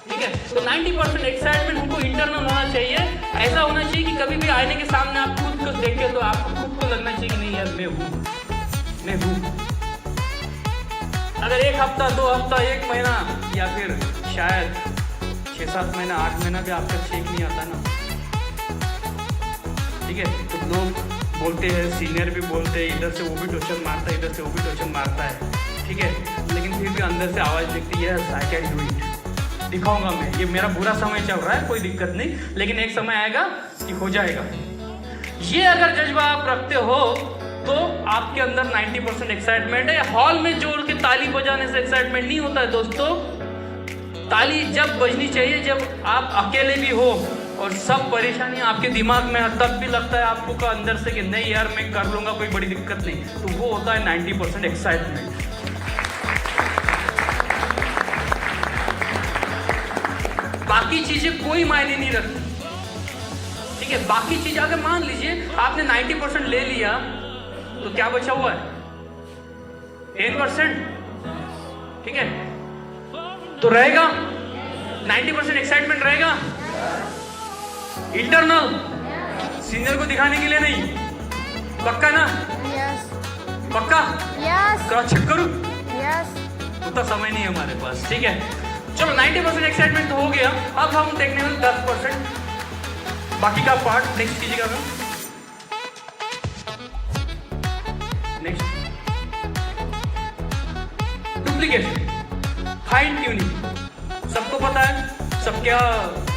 ठीक है? तो 90% एक्साइटमेंट हमको इंटरनल होना चाहिए। ऐसा होना चाहिए कि कभी भी आईने के सामने आप खुद को देखे तो आपको खुद को लगना चाहिए कि नहीं यार मैं हूँ। अगर एक हफ्ता, 2 हफ्ता, 1 महीना या फिर शायद 6-7 महीना, 8 महीना भी आपका चेक नहीं आता ना, ठीक है? तो लोग बोलते हैं, सीनियर भी बोलते हैं, इधर से वो भी टोचन मारता है, इधर से वो भी टोचन मारता है, ठीक है? लेकिन फिर भी अंदर से आवाज़ दिखती है, आई कैन डू इट, दिखाऊंगा मैं, ये मेरा बुरा समय चल रहा है, कोई दिक्कत नहीं, लेकिन एक समय आएगा कि हो जाएगा। ये अगर जज्बा आप रखते हो तो आपके अंदर 90% एक्साइटमेंट है। हॉल में जोड़ के ताली बजाने से एक्साइटमेंट नहीं होता है दोस्तों। ताली जब बजनी चाहिए जब आप अकेले भी हो और सब परेशानी आपके दिमाग में है, तब भी लगता है आपको का अंदर से कि नहीं यार मैं कर लूंगा, कोई बड़ी दिक्कत नहीं, तो वो होता है 90% एक्साइटमेंट। बाकी चीजें कोई मायने नहीं रखती, ठीक है? बाकी चीज अगर मान लीजिए आपने 90% ले लिया तो क्या बचा हुआ है? 10%, ठीक है? तो रहेगा 90% एक्साइटमेंट रहेगा इंटरनल, सीनियर को दिखाने के लिए नहीं, पक्का ना? यस पक्का? यस क्रॉस चेक करूं? यस। उतना समय नहीं है हमारे पास, ठीक है? चलो 90% एक्साइटमेंट तो हो गया, अब हम देखने वाले 10%, बाकी का पार्ट नेक्स्ट कीजिएगा। Next duplication, fine tuning. सबको पता है, सबके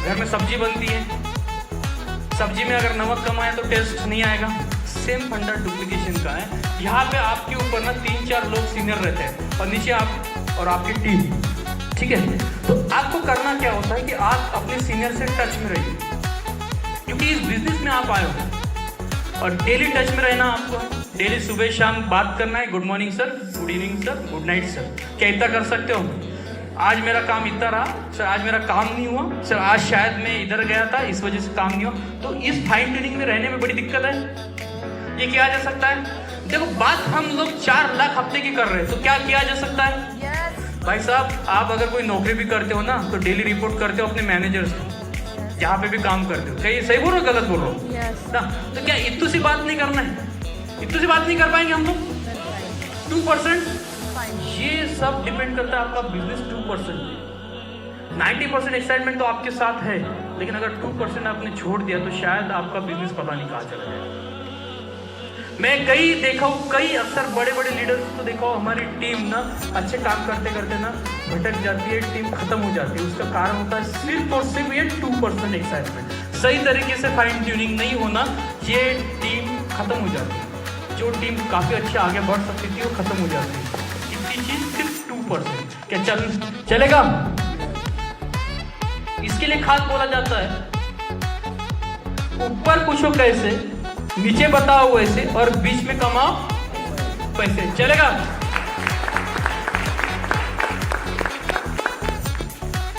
घर में सब्जी बनती है, सब्जी में अगर नमक कम आए तो टेस्ट नहीं आएगा। सेम फंडा डुप्लीकेशन का है। यहाँ पे आपके ऊपर ना 3-4 लोग सीनियर रहते हैं और नीचे आप और आपकी टीम, ठीक है? तो आपको करना क्या होता है कि आप अपने सीनियर से टच में रहिए, क्योंकि इस बिजनेस में आप आए हो और डेली टच में रहना आपको। डेली सुबह शाम बात करना है, good morning sir, good evening sir, good night sir. क्या इतना कर सकते हो? आज मेरा काम इतना रहा सर, आज मेरा काम नहीं हुआ सर, आज शायद मैं इधर गया था इस वजह से काम नहीं हुआ। तो इस फाइन ट्यूनिंग में रहने में बड़ी दिक्कत है। ये किया जा सकता है। देखो बात हम लोग 4 लाख हफ्ते की कर रहे हैं, तो क्या किया जा सकता है? भाई साहब, आप अगर कोई नौकरी भी करते हो ना तो डेली रिपोर्ट करते हो अपने मैनेजर से, जहाँ पे भी काम करते हो। क्या ये सही बोल रहे हो, गलत बोल रहे हो ना? तो क्या इतनी सी बात नहीं करना है? इतनी सी बात नहीं कर पाएंगे हम लोग? 2%, ये सब डिपेंड करता है आपका बिजनेस 2%। 90% एक्साइटमेंट तो आपके साथ है, लेकिन अगर 2% आपने छोड़ दिया तो शायद आपका बिजनेस पता नहीं कहाँ चला जाए। मैं कई अक्सर बड़े बड़े लीडर्स को देखा हूं, हमारी टीम ना अच्छे काम करते करते ना भटक जाती है, टीम खत्म हो जाती है। उसका कारण होता है सिर्फ और सिर्फ ये 2% एक्साइटमेंट। सही तरीके से फाइन ट्यूनिंग नहीं होना, ये टीम खत्म हो जाती है। जो टीम काफी अच्छे आगे बढ़ सकती थी वो खत्म हो जाती है। इतनी चीज सिर्फ 2%। क्या चलेगा? इसके लिए खास बोला जाता है, ऊपर पूछो कैसे, नीचे बताओ वैसे, और बीच में कमाओ पैसे। चलेगा?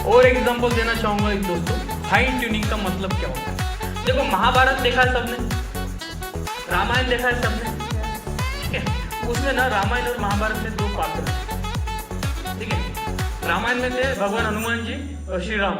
और एग्जांपल देना चाहूंगा एक दोस्तों, फाइन ट्यूनिंग का मतलब क्या होता है। देखो महाभारत देखा है सबने, रामायण देखा है सबने, ठीक है? उसमें ना रामायण और महाभारत में 2 पात्र, ठीक है? रामायण में थे भगवान हनुमान जी और श्री राम,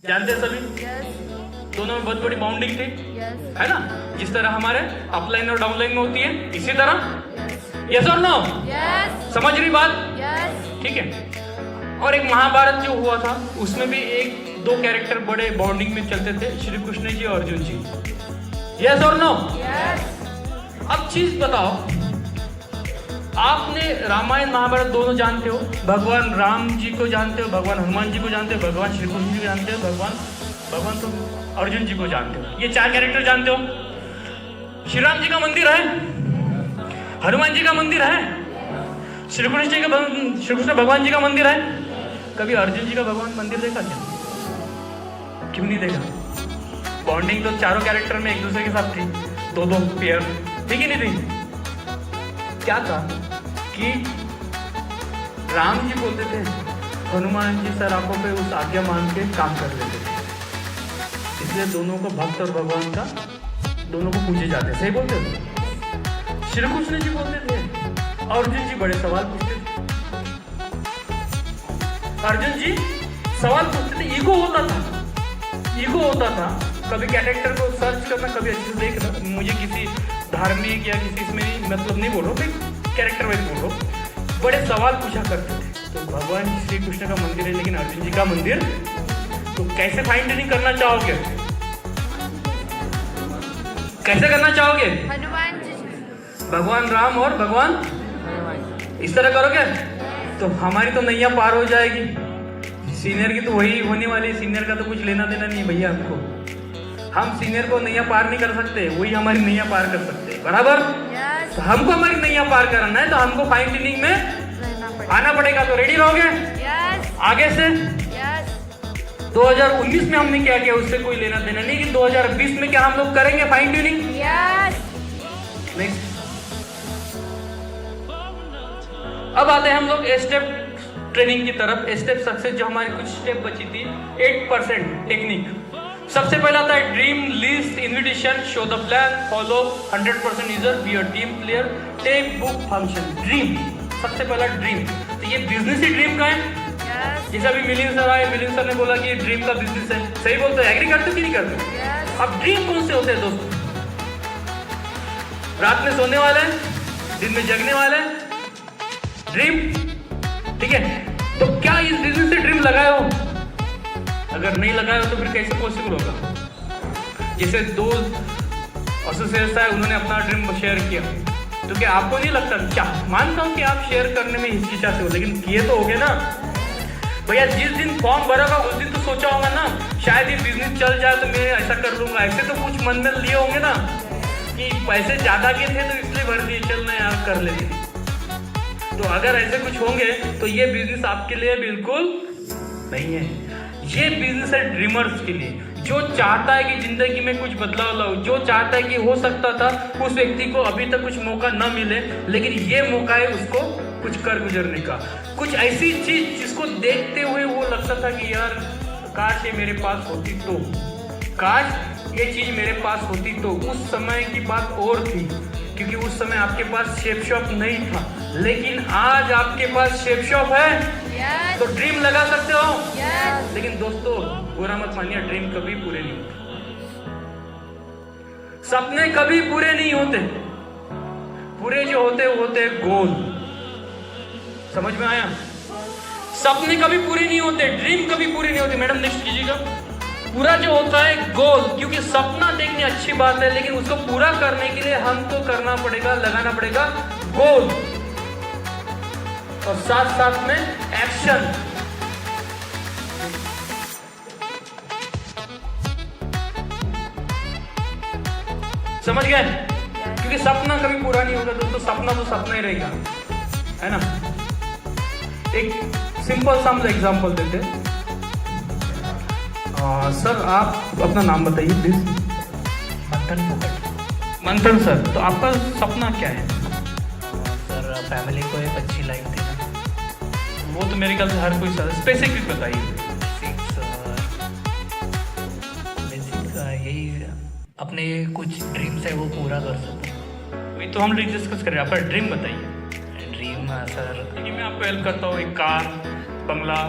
जानते हैं सभी? Yes. दोनों में बहुत बड़ी बाउंडिंग थी, Yes. है ना? जिस तरह हमारे अपलाइन और डाउनलाइन में होती है, इसी तरह। Yes. यस और नो? Yes. समझ रही बात? Yes. ठीक है। और एक महाभारत जो हुआ था, उसमें भी एक दो कैरेक्टर बड़े बॉन्डिंग में चलते थे, श्री कृष्ण जी और अर्जुन जी। यस और नो? Yes. अब चीज बताओ, आपने रामायण महाभारत दोनों जानते हो, भगवान राम जी को जानते हो, भगवान हनुमान जी को जानते हो, भगवान श्री कृष्ण जी को जानते हो, भगवान तो अर्जुन जी को जानते हो। ये चार कैरेक्टर जानते हो। श्री राम जी का मंदिर है, हनुमान जी का मंदिर है, श्री कृष्ण भगवान जी का मंदिर है। कभी अर्जुन जी का भगवान मंदिर देखा क्या? क्यों नहीं देखा? बॉन्डिंग तो चारों कैरेक्टर में एक दूसरे के साथ थी, दो दो पेयर, ठीक ही नहीं थी? क्या था कि राम जी बोलते थे, हनुमान जी सर आंखों पे उस आज्ञा मान के काम कर लेते थे, इसलिए दोनों को भक्त और भगवान का दोनों को पूजे जाते। सही बोलते थे? श्री कृष्ण जी बोलते थे, अर्जुन जी बड़े सवाल पूछते थे। अर्जुन जी सवाल पूछते थे, ईगो होता था। कभी कैरेक्टर को सर्च करना, कभी अच्छे से देखना। मुझे किसी धार्मिक या किसी इसमें मतलब नहीं बोल रहा, कैरेक्टर वाइज बोल रहा। बड़े सवाल पूछा करते थे। तो भगवान श्री कृष्ण का मंदिर है, लेकिन अर्जुन जी का मंदिर, तो कैसे फाइन ट्यूनिंग करना चाहोगे? कैसे करना चाहोगे? हनुमान जी। भगवान राम और भगवान इस तरह करोगे तो हमारी तो नैया पार हो जाएगी। सीनियर की तो वही होने वाली, सीनियर का तो कुछ लेना देना नहीं है भैया हमको। हम सीनियर को नैया पार नहीं कर सकते, वही हमारी नैया पार कर सकते हैं, बराबर? Yes. तो हमको हमारी नैया पार करना है, तो हमको फाइन ट्यूनिंग में रहना पड़ेगा। आना पड़ेगा। तो रेडी रहोगे? Yes. आगे से Yes. 2019 में हमने क्या किया उससे कोई लेना देना नहीं, कि 2020 में क्या हम लोग करेंगे फाइन ट्यूनिंग? Yes. नेक्स्ट। अब आते हैं हम लोग स्टेप ट्रेनिंग की तरफ। स्टेप सक्सेस, जो हमारी कुछ स्टेप बची थी, 8% टेक्निक। सबसे पहला था dream list invitation, show the plan, follow 100% user, be a team player, take book function. Dream, सबसे पहला ड्रीम। तो ये बिजनेस ही ड्रीम का है। Yes. जैसे अभी मिलियन सर आए, मिलियन सर ने बोला कि ये ड्रीम का बिजनेस है। सही बोलते हैं? एग्री करते हो कि नहीं करते? Yes. अब ड्रीम कौन से होते हैं दोस्तों? रात में सोने वाले, दिन में जगने वाले ड्रीम, ठीक है? तो क्या इस बिजनेस से ड्रीम लगाए हो? अगर नहीं लगाए हो तो फिर कैसे पॉसिबल होगा? जैसे दो एसोसिएट्स है, उन्होंने अपना ड्रीम शेयर किया, तो क्या आपको नहीं लगता? क्या मानता हूं कि आप शेयर करने में हिचकिचाते हो, लेकिन किए तो होगे ना भैया। जिस दिन फॉर्म भरा होगा उस दिन तो सोचा होगा ना, शायद ये बिजनेस चल जाए तो मैं ऐसा कर लूंगा। ऐसे तो कुछ मन में लिए होंगे ना कि पैसे ज्यादा के थे तो इसलिए भर दिए, चल ना यार कर लेते। तो अगर ऐसे कुछ होंगे तो ये बिजनेस आपके लिए बिल्कुल नहीं है। ये बिजनेस है ड्रीमर्स के लिए, जो चाहता है कि जिंदगी में कुछ बदलाव लाओ, जो चाहता है कि हो सकता था उस व्यक्ति को अभी तक कुछ मौका न मिले, लेकिन ये मौका है उसको कुछ कर गुजरने का। कुछ ऐसी चीज जिसको देखते हुए वो लगता था कि यार काश ये मेरे पास होती तो, काश ये चीज मेरे पास होती तो। उस समय की बात और थी, क्योंकि उस समय आपके पास शेप शॉप नहीं था, लेकिन आज आपके पास शेप शॉप है। Yes. तो ड्रीम लगा सकते हो। Yes. लेकिन दोस्तों बुरा मत मानिए, ड्रीम कभी पूरे नहीं होते, सपने कभी पूरे नहीं होते। पूरे जो होते वो होते गोल। समझ में आया? सपने कभी पूरे नहीं होते, ड्रीम कभी पूरे नहीं होते। मैडम नेक्स्ट कीजिएगा। पूरा जो होता है गोल, क्योंकि सपना देखने अच्छी बात है, लेकिन उसको पूरा करने के लिए हमको करना पड़ेगा, लगाना पड़ेगा गोल, और साथ साथ में एक्शन। समझ गए? क्योंकि सपना कभी पूरा नहीं होगा दोस्तों, सपना तो सपना ही रहेगा, है ना? एक सिंपल सा हम एग्जांपल देते हैं। सर आप अपना नाम बताइए प्लीज। मंथन फोकट। मंथन सर, तो आपका सपना क्या है? सर फैमिली को एक अच्छी लाइफ देना। वो तो मेरे ख्याल से हर कोई सर, स्पेसिफिक बताइए। बेसिक यही अपने कुछ ड्रीम्स है वो पूरा कर सकूँ। वही तो हम डिस्कस कर रहे हैं, आपका ड्रीम बताइए। ड्रीम सर, कि मैं आपको हेल्प करता हूँ, एक कार, बंगला,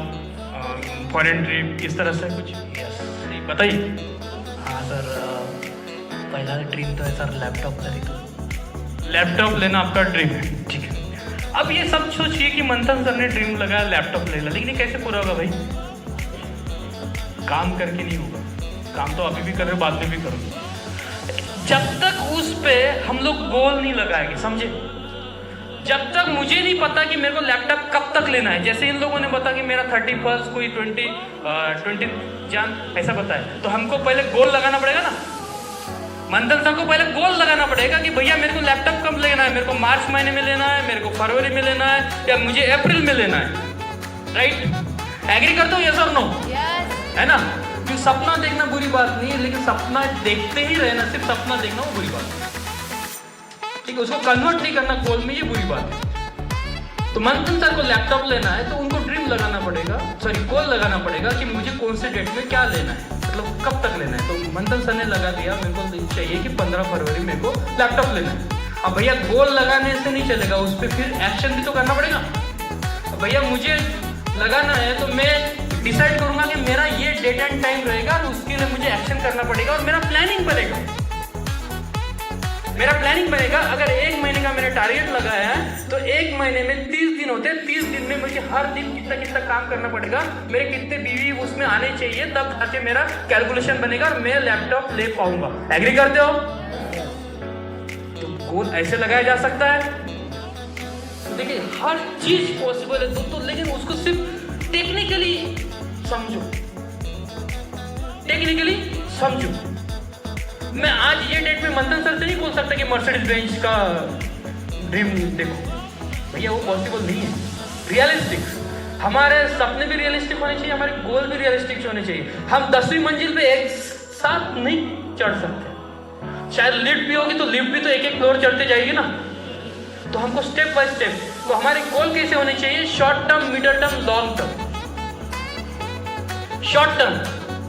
फॉरेन ट्रिप, इस तरह से कुछ। यस बताइए। हाँ सर, पहला ड्रीम तो है सर लैपटॉप खरीदो। लैपटॉप लेना आपका ड्रीम है, ठीक है। अब ये सब सोचिए कि मंथन सर ने ड्रीम लगाया लैपटॉप लेना, लेकिन ये कैसे पूरा होगा भाई? काम करके नहीं होगा। काम तो अभी भी कर रहे हो, बाद में भी करो। जब तक उस पे हम लोग गोल नहीं लगाएंगे, समझे? जब तक मुझे नहीं पता कि मेरे को लैपटॉप कब तक लेना है, जैसे इन लोगों ने बताया कि मेरा 31 कोई 20 जान ऐसा बताया, तो हमको पहले गोल लगाना पड़ेगा ना। मंथन सर को पहले गोल लगाना पड़ेगा कि भैया मेरे को लैपटॉप कब लेना है, मेरे को मार्च महीने में लेना है, मेरे को फरवरी में लेना है, या मुझे अप्रैल में लेना है। राइट? एग्री करते हो यस और नो? यस। है ना? क्योंकि सपना देखना बुरी बात नहीं है, लेकिन सपना देखते ही रहना, सिर्फ सपना देखना वो बुरी बात है। ठीक है, उसको कन्वर्ट नहीं करना गोल में, ये बुरी बात है। तो मंथन सर को लैपटॉप लेना है तो उनको ड्रीम लगाना पड़ेगा, सॉरी गोल लगाना पड़ेगा कि मुझे कौन से डेट में क्या लेना है, मतलब कब तक लेना है। तो मंथन सर ने लगा दिया मेरे को चाहिए कि 15 फरवरी मेरे को लैपटॉप लेना है। अब भैया गोल लगाने से नहीं चलेगा, उस पर फिर एक्शन भी तो करना पड़ेगा। अब भैया मुझे लगाना है तो मैं डिसाइड करूंगा कि मेरा ये डेट एंड टाइम रहेगा, और उसके लिए मुझे एक्शन करना पड़ेगा और मेरा प्लानिंग बनेगा। मेरा प्लानिंग बनेगा। अगर 1 महीने का मैंने टारगेट लगाया है तो 1 महीने में 30 दिन होते हैं। 30 दिन में मुझे हर दिन कितना कितना काम करना पड़ेगा, मेरे कितने बीवी उसमें आने चाहिए, तब जाके मेरा कैलकुलेशन बनेगा और मैं लैपटॉप ले पाऊंगा। एग्री करते हो? तो गोल ऐसे लगाया जा सकता है। तो देखिए हर चीज पॉसिबल है तो लेकिन उसको सिर्फ टेक्निकली समझो, टेक्निकली समझो। मैं आज ये डेट में मंथन सर से नहीं बोल सकता कि मर्सिडीज बेंज का ड्रीम देखो, भैया वो पॉसिबल नहीं है। रियलिस्टिक, हमारे सपने भी रियलिस्टिक होने चाहिए, हमारे गोल भी रियलिस्टिक होने चाहिए। हम 10वीं मंजिल पे एक साथ नहीं चढ़ सकते। शायद लिफ्ट भी होगी तो लिफ्ट भी तो एक एक फ्लोर चढ़ते जाएगी ना। तो हमको स्टेप बाय स्टेप, तो हमारे गोल कैसे होने चाहिए? Short term, middle term, long term. Short term,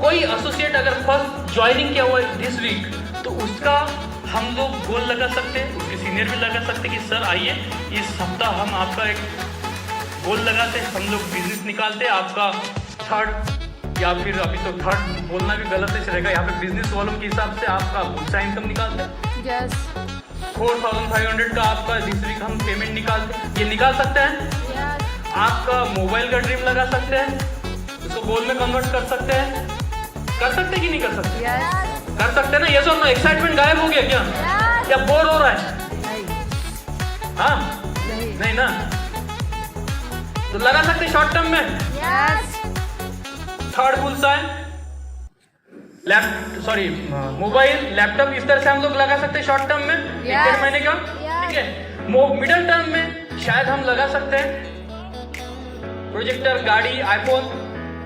कोई एसोसिएट अगर फर्स्ट ज्वाइनिंग किया हुआ है दिस वीक, तो उसका हम लोग गोल लगा सकते हैं, उसके सीनियर भी लगा सकते हैं कि सर आइए इस सप्ताह हम आपका एक गोल लगाते हैं, हम लोग बिजनेस निकालते हैं आपका थर्ड, या फिर अभी तो थर्ड बोलना भी गलत है रहेगा, यहाँ पे बिजनेस वालों के हिसाब से आपका गुस्सा इनकम निकालते हैं। यस। 4500 का आपका दिस वीक हम पेमेंट निकालते हैं, ये निकाल सकते हैं। यस। आपका मोबाइल का ड्रीम लगा सकते हैं, उसको गोल में कन्वर्ट कर सकते हैं। कर सकते कि नहीं कर सकते? यस। कर सकते ना? यस और नो? एक्साइटमेंट गायब हो गया क्या? यस। या बोर हो रहा है? नहीं। हाँ नहीं। नहीं ना? तो लगा सकते शॉर्ट टर्म में। यस। थर्ड बुल्स है सॉरी मोबाइल लैपटॉप, इस तरह से हम लोग लगा सकते हैं शॉर्ट टर्म में, 1 महीने का। ठीक है, मिडिल टर्म में शायद हम लगा सकते हैं प्रोजेक्टर, गाड़ी, आईफोन,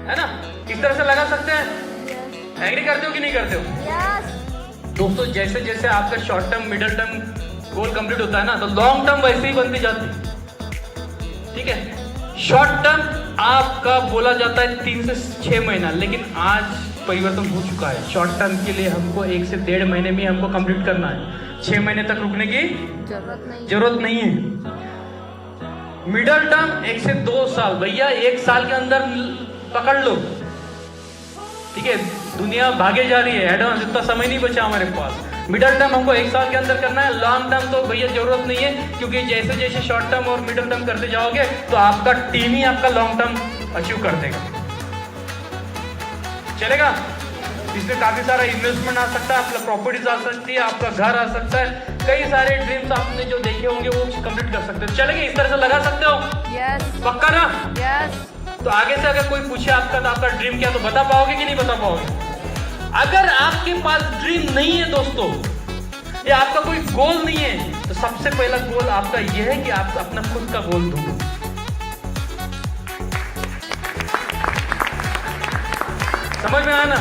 है ना, इस तरह से लगा सकते हैं। एग्री करते हो कि नहीं करते हो? यस। दोस्तों जैसे जैसे आपका short term, middle term goal complete होता है ना, तो लॉन्ग टर्म वैसे ही बनती जाती है। ठीक है, शॉर्ट टर्म आपका बोला जाता है 3 से 6 महीना, लेकिन आज परिवर्तन हो चुका है। शॉर्ट टर्म के लिए हमको 1 से 1.5 महीने में हमको कंप्लीट करना है, 6 महीने तक रुकने की जरूरत नहीं है। मिडिल टर्म 1 से 2 साल, भैया 1 साल के अंदर पकड़ लो। ठीक है, दुनिया भागे जा रही है, एडवांस इतना समय नहीं बचा हमारे पास। मिडिल टर्म हमको 1 साल के अंदर करना है, लॉन्ग टर्म तो भैया जरूरत नहीं है, क्योंकि जैसे जैसे शॉर्ट टर्म और मिडिल टर्म करते जाओगे तो आपका टीम ही आपका लॉन्ग टर्म अचीव कर देगा। चलेगा? इसमें काफी सारा इन्वेस्टमेंट आ सकता है, आपका प्रॉपर्टीज आ सकती है, आपका घर आ सकता है, कई सारे ड्रीम्स आपने जो देखे होंगे वो कंप्लीट कर सकते हो। चलेगा? इस तरह से लगा सकते हो? यस। पक्का ना? यस। तो आगे से अगर कोई पूछे आपका तो आपका ड्रीम क्या, तो बता पाओगे कि नहीं बता पाओगे? अगर आपके पास ड्रीम नहीं है दोस्तों, या आपका कोई गोल नहीं है, तो सबसे पहला गोल आपका यह है कि आप अपना खुद का गोल ढूंढो। समझ में आना?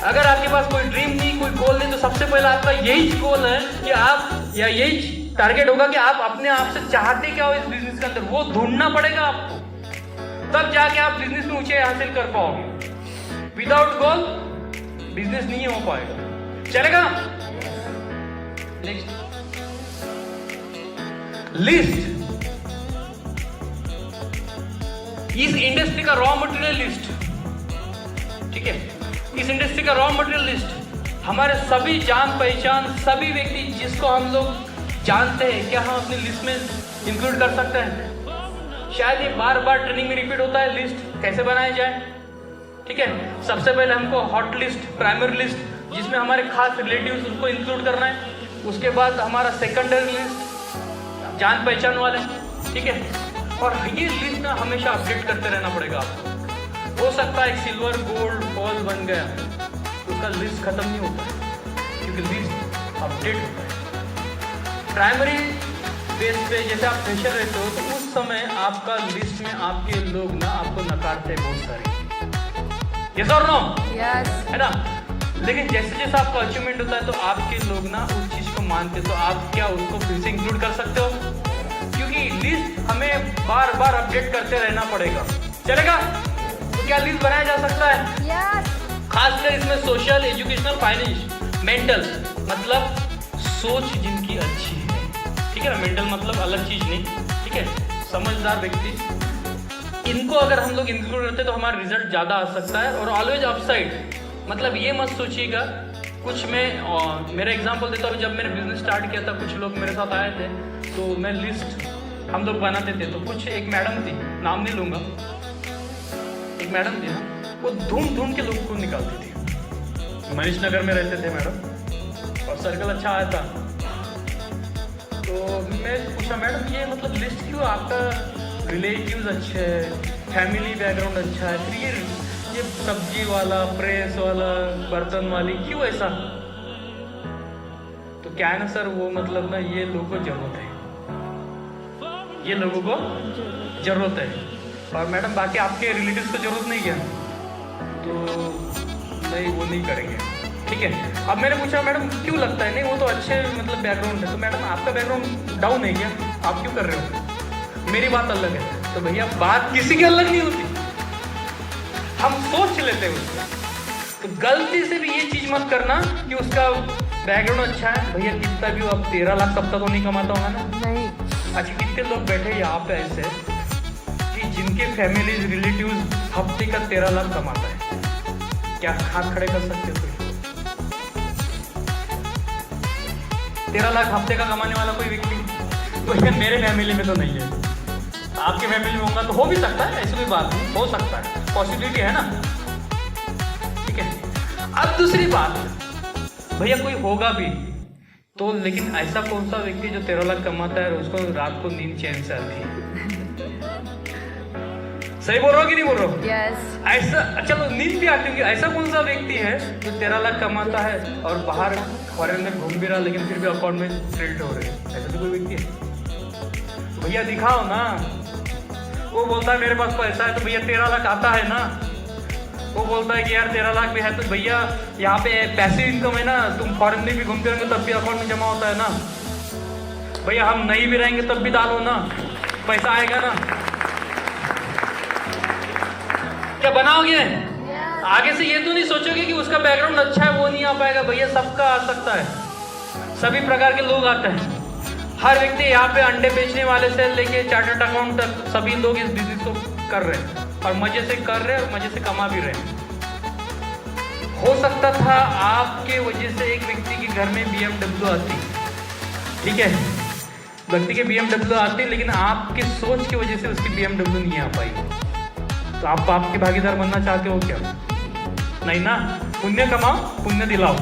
अगर आपके पास कोई ड्रीम नहीं, कोई गोल नहीं, तो सबसे पहला आपका यही गोल है कि आप, या यही टारगेट होगा कि आप अपने आप से चाहते क्या हो इस बिजनेस के अंदर, वो ढूंढना पड़ेगा आपको, तब जाके आप बिजनेस में ऊंचाई हासिल कर पाओगे। विदाउट गोल बिजनेस नहीं हो पाएगा। चलेगा? Next, list. इस इंडस्ट्री का रॉ मटेरियल लिस्ट। ठीक है, इस इंडस्ट्री का रॉ मटेरियल लिस्ट, हमारे सभी जान पहचान सभी व्यक्ति जिसको हम लोग जानते हैं, क्या हम अपनी लिस्ट में इंक्लूड कर सकते हैं? शायद ये बार बार ट्रेनिंग में रिपीट होता है। लिस्ट कैसे बनाया जाए? ठीक है, सबसे पहले हमको हॉट लिस्ट, प्राइमरी लिस्ट जिसमें हमारे खास रिलेटिव्स उसको इंक्लूड करना है। उसके बाद हमारा सेकेंडरी लिस्ट जान पहचान वाले, ठीक है। और ये लिस्ट ना हमेशा अपडेट करते रहना पड़ेगा आपको। हो सकता है सिल्वर गोल्ड फॉल बन गया, उसका लिस्ट खत्म नहीं होता क्योंकि लिस्ट अपडेट होता है। प्राइमरी बेस पे जैसे आप फ्रेशर रहते हो तो उस समय आपका लिस्ट में आपके लोग ना आपको नकारते हैं बहुत सारे, यस और नो? यस। है ना। लेकिन जैसे जैसे आपका अचीवमेंट होता है तो आपके लोग ना उस चीज़ को मानते, तो आप क्या उसको फिर से इंक्लूड कर सकते हो? क्योंकि लिस्ट हमें बार बार अपडेट करते रहना पड़ेगा। चलेगा? तो क्या लिस्ट बनाया जा सकता है? यस। खासकर इसमें सोशल, एजुकेशनल, फाइनेंस, मेंटल, मतलब सोच जिनकी अच्छी है, ठीक है ना। मेंटल मतलब अलग चीज नहीं, ठीक है, समझदार व्यक्ति, इनको अगर हम लोग इंक्लूड करते तो हमारा रिजल्ट ज़्यादा आ सकता है। और ऑलवेज अपसाइड, मतलब ये मत सोचिएगा। कुछ मैं मेरा एग्जांपल देता हूँ। जब मैंने बिजनेस स्टार्ट किया था कुछ लोग मेरे साथ आए थे तो मैं लिस्ट हम लोग बनाते थे। तो कुछ एक मैडम थी, नाम नहीं लूँगा, एक मैडम थी ना, वो ढूंढ ढूंढ के लोग को निकालती थी। मनीष नगर में रहते थे मैडम और सर्कल अच्छा आया था। तो मैं पूछा मैडम ये मतलब लिस्ट क्यों, आपका रिलेटिव्स अच्छे है, फैमिली बैकग्राउंड अच्छा है, फिर ये सब्जी वाला, प्रेस वाला, बर्तन वाली क्यों ऐसा? तो क्या है ना सर, वो मतलब ना ये लोगों को जरूरत है, ये लोगों को जरूरत है। और मैडम बाकी आपके रिलेटिव्स को जरूरत नहीं क्या? तो नहीं, वो नहीं करेंगे, ठीक है। अब मैंने पूछा मैडम क्यों लगता है? नहीं वो तो अच्छे मतलब बैकग्राउंड है। तो मैडम आपका बैकग्राउंड डाउन है क्या, आप क्यों कर रहे हो? मेरी बात अलग है। तो भैया बात किसी की अलग नहीं होती, हम सोच लेते हैं उसको। तो गलती से भी ये चीज मत करना कि उसका बैकग्राउंड अच्छा है। भैया कितना भी हो, अब 13 लाख सप्ताह तो नहीं कमाता होगा ना? नहीं। अच्छा, कितने लोग बैठे यहाँ पे ऐसे कि जिनके फैमिली रिलेटिव्स हफ्ते का 13 लाख कमाता है? क्या हाथ खड़े कर सकते हो? 13 लाख हफ्ते का कमाने वाला कोई व्यक्ति? तो ये मेरे फैमिली में तो नहीं है, आपके फैमिली में होगा तो हो भी सकता है, ऐसी कोई बात नहीं, हो सकता है, पॉसिबिलिटी है ना, ठीक है। अब दूसरी बात, भैया कोई होगा भी तो, लेकिन ऐसा कौन सा व्यक्ति जो 13 लाख कमाता है और उसको रात को नींद चैन से आती है? सही बोल रहा हो कि नहीं बोल रहा हो? यस। ऐसा, चलो नींद भी आती होगी, ऐसा कौन सा व्यक्ति है जो 13 लाख कमाता है और बाहर फॉरेन में घूम भी रहा लेकिन फिर भी अकाउंट में क्रेडिट हो रहे हैं? ऐसा तो कोई व्यक्ति है? तो भैया दिखाओ ना। वो बोलता है मेरे पास पैसा है, तो भैया 13 लाख आता है ना। वो बोलता है कि यार 13 लाख भी है, तो भैया यहाँ पे पैसिव इनकम है ना, तुम फॉरेन में भी घूमते रहेंगे तब भी अकाउंट में जमा होता है ना। भैया हम नहीं भी रहेंगे तब भी डालो ना, पैसा आएगा ना। क्या बनाओगे? आगे से ये तो नहीं सोचोगे कि उसका बैकग्राउंड अच्छा है वो नहीं आ पाएगा। भैया सबका आ सकता है, सभी प्रकार के लोग आते हैं। हर व्यक्ति यहाँ पे अंडे बेचने वाले से लेके चार्टर्ड अकाउंट तक सभी लोग इस बिजनेस को कर रहे हैं और मजे से कर रहे हैं और मजे से कमा भी रहे हैं। हो सकता था आपके वजह से एक व्यक्ति के घर में BMW आती, ठीक है, व्यक्ति के BMW आती, लेकिन आपकी सोच की वजह से उसकी BMW नहीं आ पाई। तो आप आपके भागीदार बनना चाहते हो क्या? नहीं ना। पुण्य कमाओ, पुण्य दिलाओ।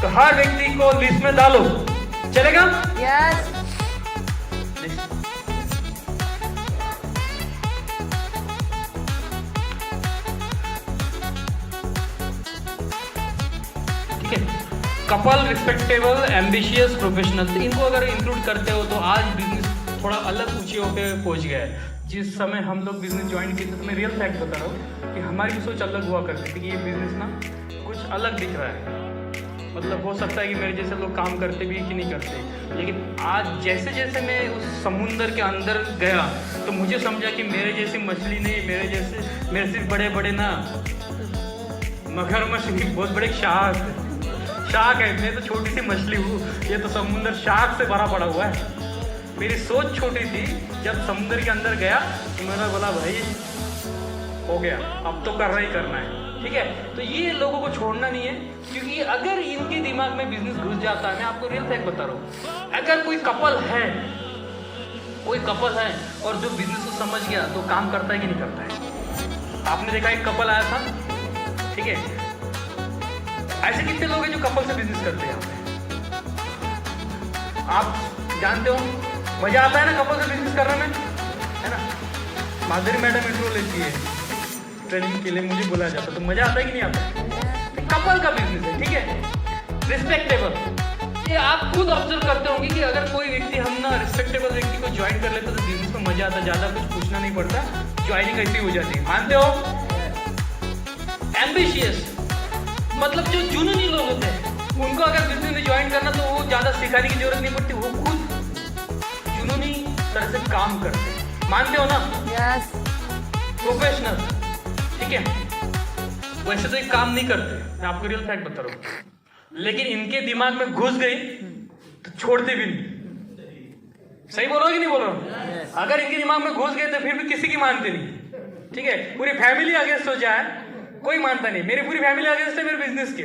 तो हर व्यक्ति को लिस्ट में डालो, चलेगा? यस। ठीक है। कपल, रिस्पेक्टेबल, एम्बिशियस, प्रोफेशनल, इनको अगर इंक्लूड करते हो तो आज बिजनेस थोड़ा अलग ऊंची होकर पहुंच गया है। जिस समय हम लोग बिजनेस ज्वाइन किए थे तो मैं रियल फैक्ट बता रहा हूँ कि हमारी भी सोच अलग हुआ करती थी कि ये बिजनेस ना कुछ अलग दिख रहा है। मतलब हो सकता है कि मेरे जैसे लोग काम करते भी कि नहीं करते, लेकिन आज जैसे जैसे मैं उस समुंदर के अंदर गया तो मुझे समझा कि मेरे जैसी मछली नहीं, मेरे सिर्फ बड़े बड़े ना मगरमच्छ नहीं, बहुत बड़े शार्क है। मैं तो छोटी सी मछली हूँ, ये तो समुंदर शार्क से भरा पड़ा हुआ है। मेरी सोच छोटी थी, जब समुद्र के अंदर गया तो मैंने बोला भाई हो गया, अब तो करना ही करना है। ठीक है, तो ये लोगों को छोड़ना नहीं है, क्योंकि अगर इनके दिमाग में बिजनेस घुस जाता है, मैं आपको रियल फैक्ट बता रहा हूँ, अगर कोई कपल है और जो बिजनेस को समझ गया तो काम करता है कि नहीं करता है। आपने देखा एक कपल आया था, ठीक है, ऐसे कितने लोग हैं जो कपल से बिजनेस करते हैं यहाँ पे, आप जानते हो, मजा आता है ना कपल से बिजनेस करने में, है ना। माधुरी मैडम इंट्रो लेती है ट्रेनिंग के लिए, मुझे बुलाया जाता, तो मजा आता है कि नहीं आता। तो कपल का बिजनेस है, ठीक है, रिस्पेक्टेबल। ये आप खुद ऑब्जर्व करते होंगे कि अगर कोई व्यक्ति, हम ना रिस्पेक्टेबल व्यक्ति को ज्वाइन कर लेते तो बिजनेस में मजा आता, ज्यादा कुछ पूछना नहीं पड़ता, ज्वाइनिंग ऐसी हो जाती है, मानते हो। एम्बिशियस मतलब जो जुनूनी लोग होते हैं, उनको अगर बिजनेस में ज्वाइन करना तो वो ज्यादा सिखाने की जरूरत नहीं पड़ती, वो खुद जुनूनी तरह से काम करते हैं, मानते हो ना। यस। प्रोफेशनल, ठीक है, वैसे तो ये काम नहीं करते, मैं आपको रियल फैक्ट बता रहा हूँ, लेकिन इनके दिमाग में घुस गई तो छोड़ते भी नहीं। सही बोल रहा हूँ कि नहीं बोल रहा हूँ? अगर इनके दिमाग में घुस गए तो फिर भी किसी की मानते नहीं, ठीक है। पूरी फैमिली अगेंस्ट हो जाए, कोई मानता नहीं, मेरी पूरी फैमिली अगेंस्ट है मेरे बिजनेस के,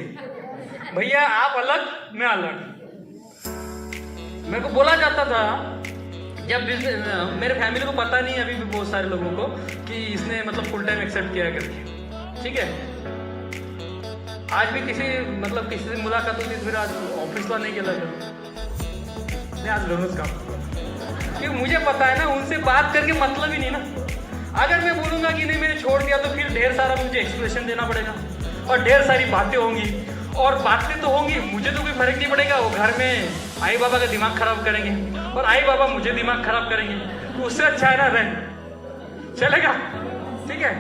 भैया आप अलग मैं अलग। मेरे को बोला जाता था जब बिजनेस, मेरे फैमिली को पता नहीं अभी भी बहुत सारे लोगों को कि इसने मतलब फुल टाइम एक्सेप्ट किया करके, ठीक है। आज भी किसी से मुलाकात होती फिर आज ऑफिस ला नहीं गेला मैं आज लोनस काम, क्योंकि मुझे पता है ना उनसे बात करके मतलब ही नहीं ना। अगर मैं बोलूंगा कि नहीं मैंने छोड़ दिया तो फिर ढेर सारा मुझे एक्सप्लेनेशन देना पड़ेगा और ढेर सारी बातें होंगी, और बातें तो होंगी, मुझे तो कोई फर्क नहीं पड़ेगा, वो घर में आई बाबा का दिमाग खराब करेंगे और आई बाबा मुझे दिमाग खराब करेंगे, तो उससे अच्छा है ना रह चलेगा, ठीक है।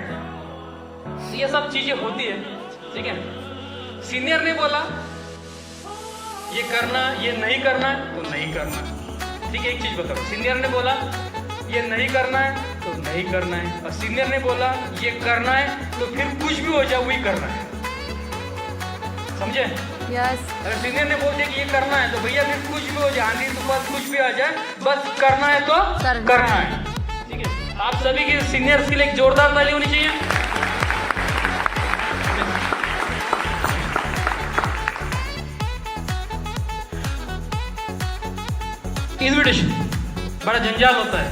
ये सब चीजें होती है, ठीक है। सीनियर ने बोला ये करना, ये नहीं करना है तो नहीं करना है, ठीक है। एक चीज बताओ, सीनियर ने बोला ये नहीं करना है तो नहीं करना है, और सीनियर ने बोला ये करना है तो फिर कुछ भी हो जाए वही करना है, समझे। यस। अगर सीनियर ने बोल दिया कि ये करना है तो भैया फिर कुछ भी हो जाए, आंधी तूफान कुछ भी आ जाए, बस करना है तो करना है, ठीक है। आप सभी के सीनियर्स के लिए एक जोरदार ताली होनी चाहिए। इन्विटेशन बड़ा जंजाल होता है,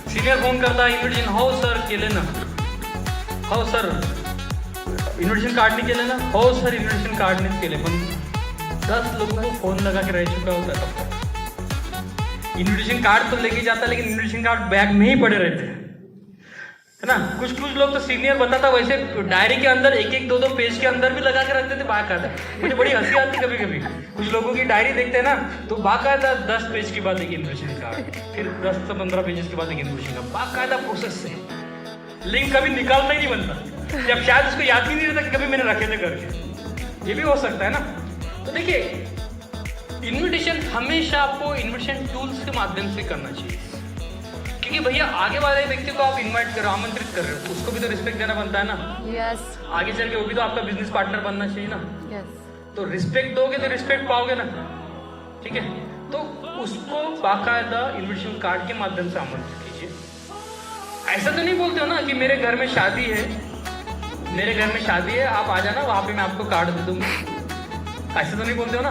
सीनियर फोन करता है इन्विटेशन, हो सर केले ना, हो सर इन्विटेशन कार्ड नहीं केले ना, हो सर इन्विटेशन कार्ड नहीं केले, पण 10 लोगों को फोन लगा के रह चुका होता है तब तक। इन्विटेशन कार्ड तो लेके जाता है लेकिन इन्विटेशन कार्ड बैग में ही पड़े रहते हैं, है ना। कुछ लोग तो सीनियर बताता वैसे डायरी के अंदर 1-1, 2-2 पेज के अंदर भी लगा के रखते थे, बाकायदा। मुझे बड़ी हंसी आती कभी कभी, कुछ लोगों की डायरी देखते हैं ना तो बाकायदा 10 पेज के बाद एक इन्विटेशन कार्ड, फिर 10 से 15 पेजेस के बाद एक इन्विटेशन कार्ड, बाकायदा प्रोसेस से, लिंक कभी निकालना ही नहीं बनता, जब शायद उसको याद ही नहीं रहता कि कभी मैंने रखे थे करके, ये भी हो सकता है ना। तो देखिए, इन्विटेशन हमेशा आपको इन्विटेशन टूल्स के माध्यम से करना चाहिए, क्योंकि भैया आगे वाले व्यक्ति को आप इनवाइट कर रहे हो, आमंत्रित कर रहे हो, उसको भी तो रिस्पेक्ट देना बनता है ना। यस। आगे चल के वो भी तो आपका बिजनेस पार्टनर बनना चाहिए ना। यस। तो रिस्पेक्ट दोगे तो रिस्पेक्ट पाओगे ना, ठीक है। तो उसको बाकायदा इन्विटेशन कार्ड के माध्यम से आमंत्रित कीजिए। ऐसा तो नहीं बोलते हो ना कि मेरे घर में शादी है, मेरे घर में शादी है, आप आ जाना, वहां पे मैं आपको कार्ड दे दूंगा, ऐसा तो नहीं बोलते हो ना।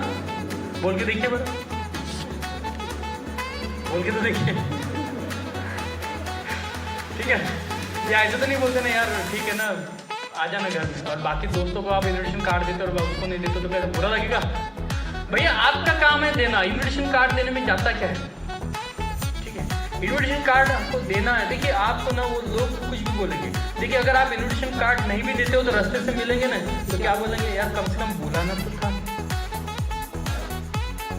बोल के देखिए बड़ा, बोल के तो देखिए, ठीक है। ये ऐसा तो नहीं बोलते ना यार, ठीक है ना, आ जाना घर में, और बाकी दोस्तों को आप इन्विटेशन कार्ड देते और उसको नहीं देते तो क्या बुरा लगेगा। भैया आपका काम है देना, इन्विटेशन कार्ड देने में जाता क्या है, ठीक है। इन्विटेशन कार्ड आपको देना है। देखिए आपको ना वो लोग कुछ भी बोलेंगे, देखिए अगर आप इन्विटेशन कार्ड नहीं भी देते हो तो रास्ते से मिलेंगे ना तो क्या बोलेंगे, यार कम से कम बुलाना तो था,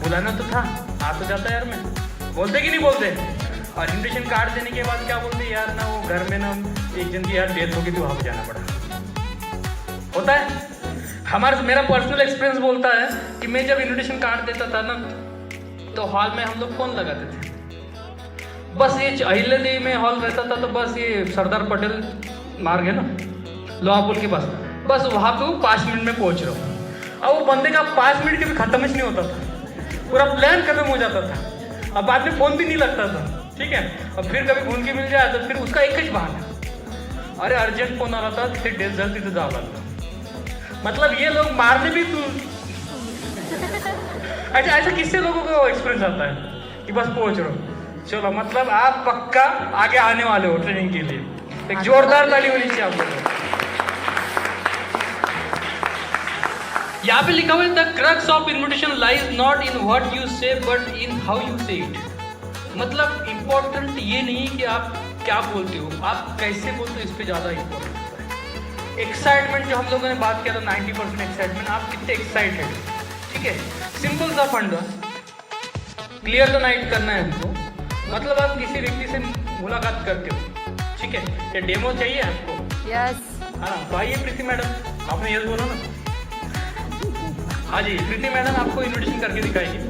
बुलाना तो था, आ तो जाता यार मैं, बोलते कि नहीं बोलते। और इन्विटेशन कार्ड देने के बाद क्या बोलते, यार ना वो घर में ना एक जन की यार डेथ होगी तो वहाँ पर जाना पड़ा, होता है। मेरा पर्सनल एक्सपीरियंस बोलता है कि मैं जब इन्विटेशन कार्ड देता था ना तो हॉल में हम लोग फोन लगाते थे, बस ये अहिल्या देवी में हॉल रहता था तो बस ये सरदार पटेल मार्ग है ना लोहा पुल के पास, बस वहाँ पे वो 5 मिनट में पहुँच रहा हूँ। अब वो बंदे का 5 मिनट के भी खत्म ही नहीं होता था, पूरा प्लान खत्म हो जाता था, अब बाद में फोन भी नहीं लगता था, ठीक है। और फिर कभी भूल के मिल जाए तो फिर उसका एक ही बहाना, अरे अर्जंट फोन आला होता तिथे डेझर्ट तिथे जावं लागलं. मतलब ये लोग मारने भी तू अच्छा ऐसे किससे लोगों को एक्सपीरियंस आता है कि बस पहुंच रहा हूँ. चलो मतलब आप पक्का आगे आने वाले हो ट्रेनिंग के लिए. एक जोरदार ताली होनी चाहिए आप लोगों को. यहाँ पे लिखा हुआ है the crux of invitation lies not in what you से बट इन हाउ यू से इट. मतलब इम्पोर्टेंट ये नहीं कि आप क्या बोलते हो, आप कैसे बोलते हो, इस पे ज़्यादा इम्पोर्टेंट होता है. एक्साइटमेंट जो हम लोगों ने बात किया था 90% एक्साइटमेंट, आप कितने एक्साइटेड. ठीक है, सिंपल सा फंड क्लियर द नाइट करना है हमको. मतलब आप किसी व्यक्ति से मुलाकात करते हो, ठीक है, ये डेमो चाहिए आपको. यस. हाँ तो आइए प्रीति मैडम, आपने यस बोला ना. हाँ जी प्रीति मैडम आपको इन्विटेशन करके दिखाएगी.